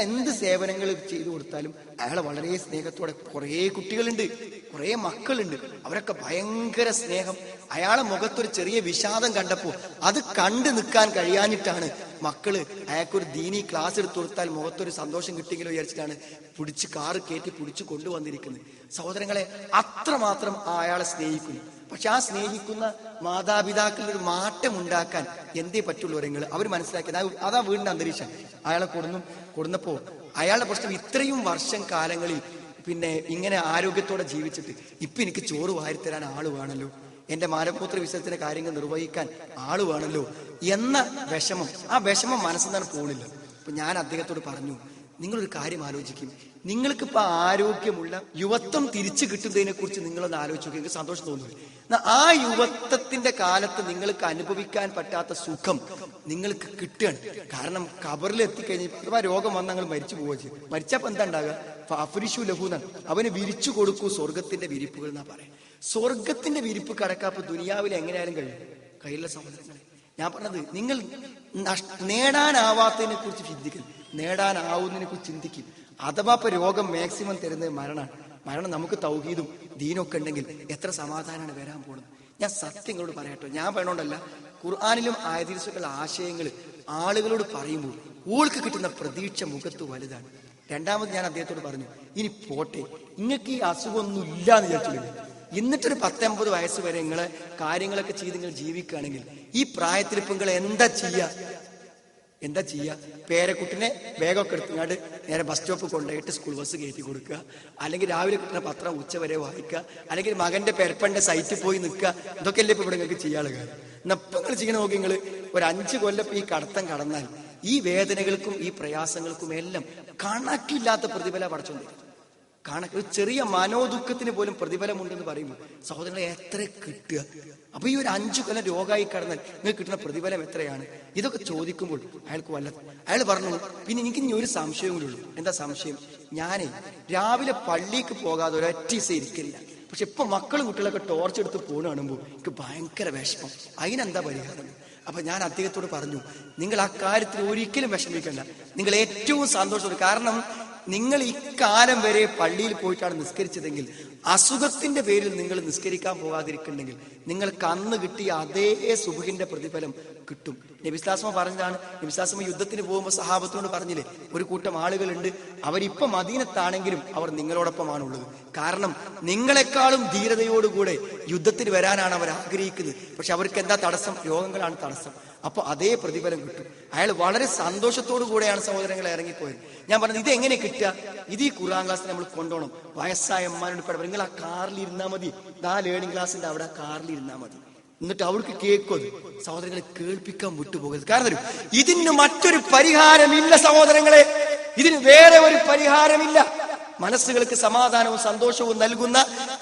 എന്ത് സേവനങ്ങൾ ചെയ്തു കൊടുത്താലും അയാളെ വളരെ സ്നേഹത്തോടെ, കുറേ കുട്ടികളുണ്ട്, കുറേ മക്കളുണ്ട്, അവരൊക്കെ ഭയങ്കര സ്നേഹം. അയാളെ മുഖത്തൊരു ചെറിയ വിഷാദം കണ്ടപ്പോൾ അത് കണ്ടു നിൽക്കാൻ കഴിയാഞ്ഞിട്ടാണ് മക്കള് അയാൾക്കൊരു ദീനി ക്ലാസ് എടുത്തു കൊടുത്താൽ മുഖത്തൊരു സന്തോഷം കിട്ടിയെങ്കിലും വിചാരിച്ചിട്ടാണ് പിടിച്ച് കാറ് കയറ്റി പിടിച്ചു കൊണ്ടുവന്നിരിക്കുന്നത്. സഹോദരങ്ങളെ, അത്രമാത്രം അയാളെ സ്നേഹിക്കുന്നു. പക്ഷെ ആ സ്നേഹിക്കുന്ന മാതാപിതാക്കളുടെ ഒരു മാറ്റം ഉണ്ടാക്കാൻ എന്തേ പറ്റുള്ളൂ നിങ്ങൾ അവർ മനസ്സിലാക്കിയത്. അതാ വീടിന്റെ അന്തരീക്ഷം. അയാളെ കൊടുന്നപ്പോ അയാളുടെ പ്രശ്നം ഇത്രയും വർഷം കാലങ്ങളിൽ പിന്നെ ഇങ്ങനെ ആരോഗ്യത്തോടെ ജീവിച്ചിട്ട് ഇപ്പൊ എനിക്ക് ചോറ് വാരിത്തരാൻ ആള് വേണല്ലോ, എന്റെ മലമൂത്ര വിസർജന കാര്യങ്ങൾ നിർവഹിക്കാൻ ആള് വേണല്ലോ എന്ന വിഷമം, ആ വിഷമം മനസ്സിൽ നിന്നാണ് പോണില്ല. അപ്പൊ ഞാൻ അദ്ദേഹത്തോട് പറഞ്ഞു, നിങ്ങളൊരു കാര്യം ആലോചിക്കും, നിങ്ങൾക്കിപ്പോ ആരോഗ്യമുള്ള യുവത്വം തിരിച്ചു കിട്ടുന്നതിനെ കുറിച്ച് നിങ്ങളൊന്ന് ആലോചിച്ച് നോക്കി, നിങ്ങൾക്ക് സന്തോഷം തോന്നുന്നു. ആ യുവത്വത്തിന്റെ കാലത്ത് നിങ്ങൾക്ക് അനുഭവിക്കാൻ പറ്റാത്ത സുഖം നിങ്ങൾക്ക് കിട്ടുകയാണ്. കാരണം ഖബറിൽ എത്തിക്കഴിഞ്ഞ് അഥവാ രോഗം വന്ന് ഞങ്ങൾ മരിച്ചു പോവുക ചെയ്യും. മരിച്ചപ്പോ എന്താ ഉണ്ടാകുക? അഫരിഷു ലഹൂന്നാണ്, അവന് വിരിച്ചു കൊടുക്കൂ സ്വർഗത്തിന്റെ വിരിപ്പുകൾ എന്നാ പറയാം. സ്വർഗത്തിന്റെ വിരിപ്പ് കടക്കാപ്പോ ദുനിയാവിൽ എങ്ങനെയായാലും കഴിയില്ല സഹോദരങ്ങളെ. ഞാൻ പറഞ്ഞത്, നിങ്ങൾ നേടാനാവാത്തതിനെ കുറിച്ച് ചിന്തിക്കും, നേടാനാവുന്നതിനെ കുറിച്ച് ചിന്തിക്കും. അഥവാ ഇപ്പൊ രോഗം മാക്സിമം തരുന്നത് മരണമാണ്. മരണം നമുക്ക് തൗഹീദും ദീനൊക്കെ ഉണ്ടെങ്കിൽ എത്ര സമാധാനമാണ് വരാൻ പോകുന്നത്. ഞാൻ സത്യങ്ങളോട് പറയട്ടോ, ഞാൻ പറയണോണ്ടല്ല, ഖുർആനിലും ആയതീസുകളുടെ ആശയങ്ങൾ ആളുകളോട് പറയുമ്പോൾ ഓൾക്ക് കിട്ടുന്ന പ്രതീക്ഷ മുഖത്ത് വലുതാണ്. രണ്ടാമത് ഞാൻ അദ്ദേഹത്തോട് പറഞ്ഞു, ഇനി പോട്ടെ, നിങ്ങൾക്ക് ഈ അസുഖമൊന്നും ഇല്ല എന്ന് വിചാരിച്ചില്ല, എന്നിട്ടൊരു 19 വയസ്സ് വരെ നിങ്ങളെ കാര്യങ്ങളൊക്കെ ചെയ്ത് നിങ്ങൾ ജീവിക്കുകയാണെങ്കിൽ ഈ പ്രായത്തിൽ ഇപ്പൊ നിങ്ങൾ എന്താ ചെയ്യാ? പേരക്കുട്ടിനെ വേഗമൊക്കെ എടുത്തുങ്ങാണ്ട് നേരെ ബസ് സ്റ്റോപ്പ് കൊണ്ടുപോയിട്ട് സ്കൂൾ ബസ് കയറ്റി കൊടുക്കുക, അല്ലെങ്കിൽ രാവിലെ കിട്ടുന്ന പത്രം ഉച്ച വരെ വായിക്കുക, അല്ലെങ്കിൽ മകന്റെ പെരപ്പന്റെ സൈറ്റിൽ പോയി നിൽക്കുക. ഇതൊക്കെയല്ലേ ഇപ്പൊ ഇവിടെ നിങ്ങൾക്ക് ചെയ്യാനുള്ള കാര്യം. എന്നപ്പം നിങ്ങൾ ചെയ്യണ നോക്കി, നിങ്ങൾ ഒരു 5 കൊല്ലം ഈ കടത്തം കടന്നാൽ ഈ വേദനകൾക്കും ഈ പ്രയാസങ്ങൾക്കും എല്ലാം കണക്കില്ലാത്ത പ്രതിഫല പഠിച്ചോണ്ടിരിക്കും. ഒരു ചെറിയ മനോദുഃഖത്തിന് പോലും പ്രതിഫലമുണ്ടെന്ന് പറയുമ്പോൾ സഹോദരങ്ങളെ എത്ര കിട്ടുക. അപ്പൊ ഈ ഒരു 5 കൊല്ലം രോഗമായി കിടന്നാൽ നിങ്ങൾക്ക് കിട്ടുന്ന പ്രതിഫലം എത്രയാണ്? ഇതൊക്കെ ചോദിക്കുമ്പോൾ അയാൾ പറഞ്ഞു, പിന്നെ എനിക്ക് ഇനി ഒരു സംശയം കൂടി ഉള്ളൂ. എന്താ സംശയം? ഞാനേ രാവിലെ പള്ളിക്ക് പോകാതെ ഒരൊറ്റ ദിവസം ഇരിക്കില്ല. പക്ഷെ ഇപ്പൊ മക്കളും കുട്ടികളൊക്കെ ടോർച്ച് എടുത്ത് പോണ കാണുമ്പോൾ എനിക്ക് ഭയങ്കര വിഷമം. അതിനെന്താ പരിഹാരം? അപ്പൊ ഞാൻ അദ്ദേഹത്തോട് പറഞ്ഞു, നിങ്ങൾ ആ കാര്യത്തിൽ ഒരിക്കലും വിഷമിക്കണ്ട. നിങ്ങൾ ഏറ്റവും സന്തോഷം. കാരണം നിങ്ങൾ ഇക്കാലം വരെ പള്ളിയിൽ പോയിട്ടാണ് നിസ്കരിച്ചതെങ്കിൽ അസുഖത്തിന്റെ പേരിൽ നിങ്ങൾ നിസ്കരിക്കാൻ പോകാതിരിക്കുന്നുണ്ടെങ്കിൽ നിങ്ങൾക്ക് അന്ന് കിട്ടിയ അതേ സുബ്ഹിന്റെ പ്രതിഫലം കിട്ടും. നബി സ്വല്ലല്ലാഹു പറഞ്ഞതാണ്. നബി സ്വല്ലല്ലാഹു യുദ്ധത്തിന് പോകുമ്പോൾ സഹാബത്തിനോട് പറഞ്ഞില്ലേ, ഒരു കൂട്ടം ആളുകളുണ്ട്, അവരിപ്പൊ മദീനത്താണെങ്കിലും അവർ നിങ്ങളോടൊപ്പമാണുള്ളത്. കാരണം നിങ്ങളെക്കാളും ധീരതയോടുകൂടെ യുദ്ധത്തിന് വരാനാണ് അവർ ആഗ്രഹിക്കുന്നത്. പക്ഷെ അവർക്ക് എന്താ തടസ്സം? രോഗങ്ങളാണ് തടസ്സം. അപ്പൊ അതേ പ്രതിഫലം കിട്ടും. അയാൾ വളരെ സന്തോഷത്തോടു കൂടെയാണ് സഹോദരങ്ങളെ ഇറങ്ങിപ്പോയത്. ഞാൻ പറഞ്ഞത്, ഇത് എങ്ങനെ കിട്ടുക? ഇത് ഈ ഖുർആൻ ക്ലാസ്സിൽ നമ്മൾ കൊണ്ടുപോകണം. വയസ്സായ അമ്മാനോട് പറയാം, നിങ്ങൾ ആ കാറിൽ ഇരുന്നാൽ മതി, ലേണിംഗ് ക്ലാസ്സിന്റെ അവിടെ ആ കാറിൽ ഇരുന്നാൽ മതി. എന്നിട്ട് അവർക്ക് കേൾക്കും. അത് സഹോദരങ്ങളെ കേൾപ്പിക്കാൻ വിട്ടുപോകരുത്. കാരണം ഇതിന് മറ്റൊരു പരിഹാരമില്ല സഹോദരങ്ങളെ, ഇതിന് വേറെ ഒരു പരിഹാരമില്ല. മനസ്സുകൾക്ക് സമാധാനവും സന്തോഷവും നൽകുന്ന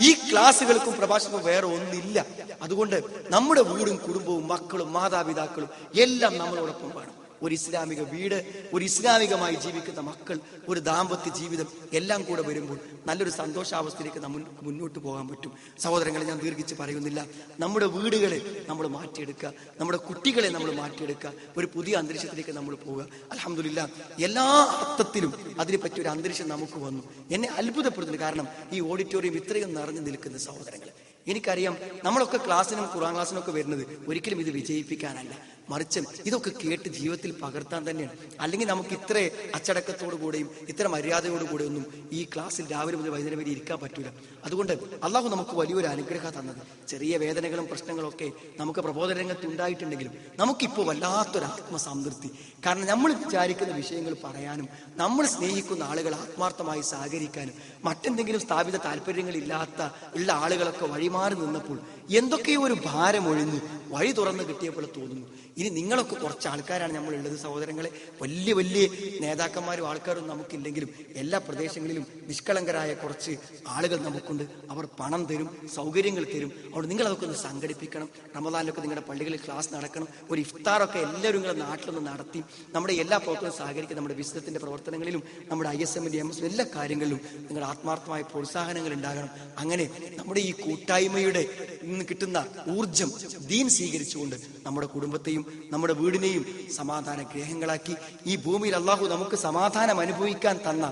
ഈ ക്ലാസ്സുകൾക്കും പ്രഭാഷണവും വേറെ ഒന്നില്ല. അതുകൊണ്ട് നമ്മുടെ വീടും കുടുംബവും മക്കളും മാതാപിതാക്കളും എല്ലാം നമ്മളോടൊപ്പം വേണം. ഒരു ഇസ്ലാമിക വീട്, ഒരു ഇസ്ലാമികമായി ജീവിക്കുന്ന മക്കൾ, ഒരു ദാമ്പത്യ ജീവിതം എല്ലാം കൂടെ വരുമ്പോൾ നല്ലൊരു സന്തോഷാവസ്ഥയിലേക്ക് മുന്നോട്ട് പോകാൻ പറ്റും. സഹോദരങ്ങളെ, ഞാൻ ദീർഘിച്ച് പറയുന്നില്ല. നമ്മുടെ വീടുകളെ നമ്മൾ മാറ്റിയെടുക്കുക, നമ്മുടെ കുട്ടികളെ നമ്മൾ മാറ്റിയെടുക്കുക, ഒരു പുതിയ അന്തരീക്ഷത്തിലേക്ക് നമ്മൾ പോവുക. അൽഹംദുലില്ലാഹ് എല്ലാ അർത്ഥത്തിലും അതിനെ പറ്റിയ ഒരു അന്തരീക്ഷം നമുക്ക് വന്നു. എന്നെ അത്ഭുതപ്പെടുത്തുന്നു. കാരണം ഈ ഓഡിറ്റോറിയം ഇത്രയും നിറഞ്ഞു നിൽക്കുന്ന സഹോദരങ്ങളെ, എനിക്കറിയാം നമ്മളൊക്കെ ക്ലാസ്സിനും ഖുർആൻ ക്ലാസ്സിനും ഒക്കെ വരുന്നത് ഒരിക്കലും ഇത് വിജയിപ്പിക്കാനല്ല, മറിച്ച് ഇതൊക്കെ കേട്ട് ജീവിതത്തിൽ പകർത്താൻ തന്നെയാണ്. അല്ലെങ്കിൽ നമുക്ക് ഇത്ര അച്ചടക്കത്തോടു കൂടെയും ഇത്ര മര്യാദയോടുകൂടെയും ഒന്നും ഈ ക്ലാസ്സിൽ രാവിലെ മുതൽ വൈകുന്നേരം വരെ ഇരിക്കാൻ പറ്റൂല. അതുകൊണ്ട് അള്ളാഹു നമുക്ക് വലിയൊരു അനുഗ്രഹം തന്നത്. ചെറിയ വേദനകളും പ്രശ്നങ്ങളും ഒക്കെ നമുക്ക് പ്രബോധന രംഗത്ത് ഉണ്ടായിട്ടുണ്ടെങ്കിലും നമുക്കിപ്പോൾ വല്ലാത്തൊരു ആത്മസംതൃപ്തി. കാരണം നമ്മൾ വിചാരിക്കുന്ന വിഷയങ്ങൾ പറയാനും നമ്മൾ സ്നേഹിക്കുന്ന ആളുകൾ ആത്മാർത്ഥമായി സഹകരിക്കാനും മറ്റെന്തെങ്കിലും സ്ഥാപിത താല്പര്യങ്ങളില്ലാത്ത ഉള്ള ആളുകളൊക്കെ വഴിമാറി നിന്നപ്പോൾ എന്തൊക്കെയോ ഒരു ഭാരം ഒഴിഞ്ഞ് വഴി തുറന്ന് കിട്ടിയപ്പോൾ തോന്നുന്നു. ഇനി നിങ്ങളൊക്കെ കുറച്ച് ആൾക്കാരാണ് നമ്മളുള്ളത് സഹോദരങ്ങളെ. വലിയ വലിയ നേതാക്കന്മാരും ആൾക്കാരും നമുക്കില്ലെങ്കിലും എല്ലാ പ്രദേശങ്ങളിലും നിഷ്കളങ്കരായ കുറച്ച് ആളുകൾ നമുക്കുണ്ട്. അവർ പണം തരും, സൗകര്യങ്ങൾ തരും. അതുകൊണ്ട് നിങ്ങൾ അതൊക്കെ ഒന്ന് സംഘടിപ്പിക്കണം. റമദാനിലൊക്കെ നിങ്ങളുടെ പള്ളികളിൽ ക്ലാസ് നടക്കണം. ഒരു ഇഫ്താറൊക്കെ എല്ലാവരും നിങ്ങളുടെ നാട്ടിലൊന്ന് നടത്തി നമ്മുടെ എല്ലാ പ്രവർത്തനവും സഹകരിക്കും. നമ്മുടെ ബിസിനസിന്റെ പ്രവർത്തനങ്ങളിലും നമ്മുടെ ISM-ന്റെ MS എല്ലാ കാര്യങ്ങളിലും നിങ്ങളുടെ ആത്മാർത്ഥമായ പ്രോത്സാഹനങ്ങൾ ഉണ്ടാകണം. അങ്ങനെ നമ്മുടെ ഈ കൂട്ടായ്മയുടെ നിന്ന് കിട്ടുന്ന ഊർജം ദീൻ സ്വീകരിച്ചുകൊണ്ട് നമ്മുടെ കുടുംബത്തെയും നമ്മുടെ വീടിനെയും സമാധാന ഗ്രഹങ്ങളാക്കി ഈ ഭൂമിയിൽ അള്ളാഹു നമുക്ക് സമാധാനം അനുഭവിക്കാൻ തന്ന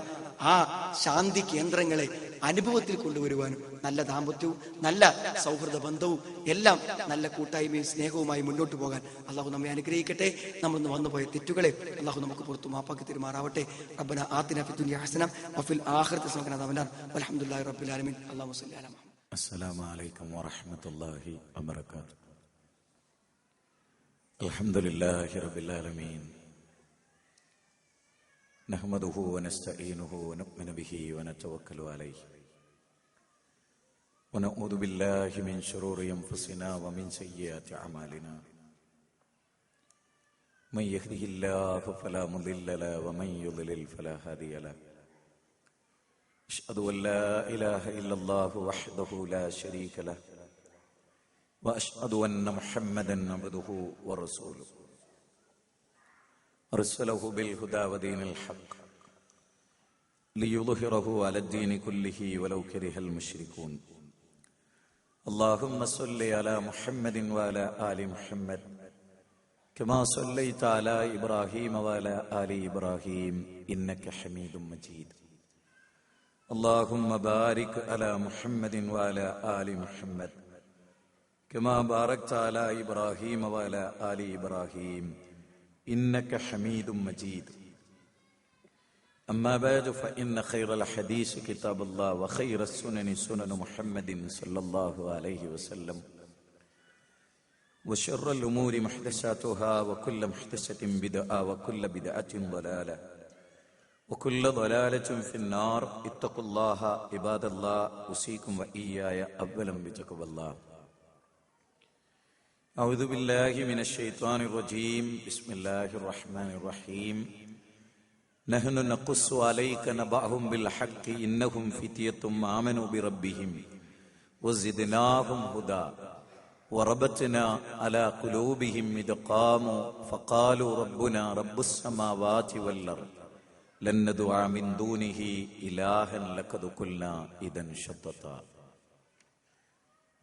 ആ ശാന്തി കേന്ദ്രങ്ങളെ അനുഭവത്തിൽ കൊണ്ടുവരുവാനും നല്ല ദാമ്പത്യവും നല്ല സൗഹൃദ ബന്ധവും എല്ലാം നല്ല കൂട്ടായ്മയും സ്നേഹവുമായി മുന്നോട്ട് പോകാൻ അള്ളാഹു നമ്മെ അനുഗ്രഹിക്കട്ടെ. നമ്മൾ വന്നുപോയ തെറ്റുകളെ അള്ളാഹു നമുക്ക് പുറത്തു മാപ്പാക്കി തരുമാറാവട്ടെ. റബ്ബന ആതിനാ ഫിദ്ദുനിയ ഹസന വഫിൽ ആഖിറതി ഹസന വഖിനാ അദാബന്നാർ. വൽഹംദുലില്ലാഹി റബ്ബിൽ ആലമീൻ. അല്ലാഹുമ്മ സ്വല്ലി അലാ മുഹമ്മദ്. അസ്സലാമു അലൈക്കും വറഹ്മത്തുള്ളാഹി വബറകാതുഹു. അൽഹംദുലില്ലാഹി റബ്ബിൽ ആലമീൻ. നഹ്മദുഹു വനസ്തഈനുഹു വനുഅ്മിനു ബിഹി വനതവക്കലു അലൈഹി വനഊദു ബില്ലാഹി മിൻ ശുറൂരി അൻഫുസിനാ വമിൻ സയ്യിആതി അഅമാലിനാ. മൻ യഹ്ദിഹില്ലാഹു ഫലാ മുദില്ല ലഹു വമൻ യുദ്ലിൽ ഫലാ ഹാദിയ ലഹു. أشهد أن لا إله إلا الله وحده لا شريك له وأشهد أن محمدا عبده ورسوله أرسله بالهدى ودين الحق ليظهره على الدين كله ولو كره المشركون. اللهم صل على محمد وعلى آل محمد كما صليت على إبراهيم وعلى آل إبراهيم إنك حميد مجيد. اللهم بارك على محمد وعلى آل محمد كما باركت على إبراهيم وعلى آل إبراهيم إنك حميد مجيد. أما بعد فإن خير الحديث كتاب الله وخير السنن سنن محمد صلى الله عليه وسلم وشر الأمور محدثاتها وكل محدثة بدعة وكل بدعة ضلالة وكل ضلالة في النار. اتقوا الله عباد الله أوصيكم وإياي أولا بتقوى الله. أعوذ بالله من الشيطان الرجيم. بسم الله الرحمن الرحيم. നഹ്നു നഖുസ്സു അലൈക നബഅഹും ബിൽ ഹഖ് ഇന്നഹും ഫിത്യത്തും ആമനു ബിറബ്ബിഹിം വസിദ്നാഹും ഹുദാ വറബത്നാ അലാ ഖുലൂബിഹിം ഇദ് ഖാമു ഫഖാലു റബ്ബുനാ റബ്ബുസ് സമാവാതി വൽ അർദ് ലൻ നദ്ഉ മിൻ ദൂനിഹി ഇലാഹൻ ലഖദ് ഖുൽനാ ഇദൻ ശത്തത.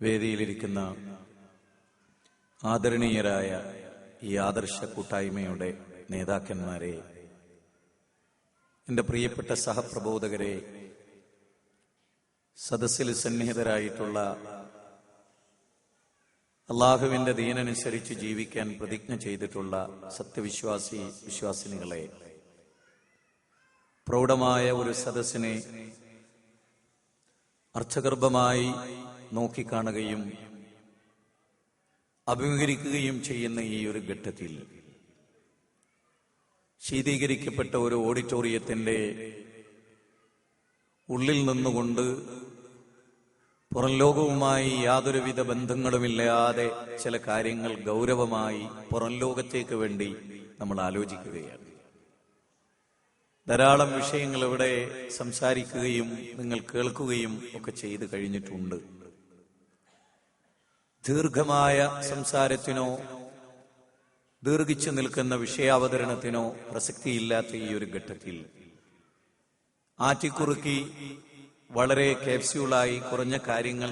വേദിയിലിരിക്കുന്ന ആദരണീയരായ ഈ ആദർശ കൂട്ടായ്മയുടെ നേതാക്കന്മാരെ, എന്റെ പ്രിയപ്പെട്ട സഹപ്രബോധകരെ, സദസ്സിൽ സന്നിഹിതരായിട്ടുള്ള അള്ളാഹുവിന്റെ ദീനനുസരിച്ച് ജീവിക്കാൻ പ്രതിജ്ഞ ചെയ്തിട്ടുള്ള വിശ്വാസിനികളെ, പ്രൗഢമായ ഒരു സദസ്സിനെ അർത്ഥഗർഭമായി നോക്കിക്കാണുകയും അഭിമുഖീകരിക്കുകയും ചെയ്യുന്ന ഈ ഒരു ഘട്ടത്തിൽ ശീതീകരിക്കപ്പെട്ട ഒരു ഓഡിറ്റോറിയത്തിന്റെ ഉള്ളിൽ നിന്നുകൊണ്ട് പുറം ലോകവുമായി യാതൊരുവിധ ബന്ധങ്ങളുമില്ലാതെ ചില കാര്യങ്ങൾ ഗൗരവമായി പുറം ലോകത്തേക്ക് വേണ്ടി നമ്മൾ ആലോചിക്കുകയാണ്. ധാരാളം വിഷയങ്ങൾ ഇവിടെ സംസാരിക്കുകയും നിങ്ങൾ കേൾക്കുകയും ഒക്കെ ചെയ്തു കഴിഞ്ഞിട്ടുണ്ട്. ദീർഘമായ സംസാരത്തിനോ ദീർഘിച്ചു നിൽക്കുന്ന വിഷയാവതരണത്തിനോ പ്രസക്തിയില്ലാത്ത ഈ ഒരു ഘട്ടത്തിൽ ആറ്റിക്കുറുക്കി വളരെ ക്യാപ്സ്യൂളായി കുറഞ്ഞ കാര്യങ്ങൾ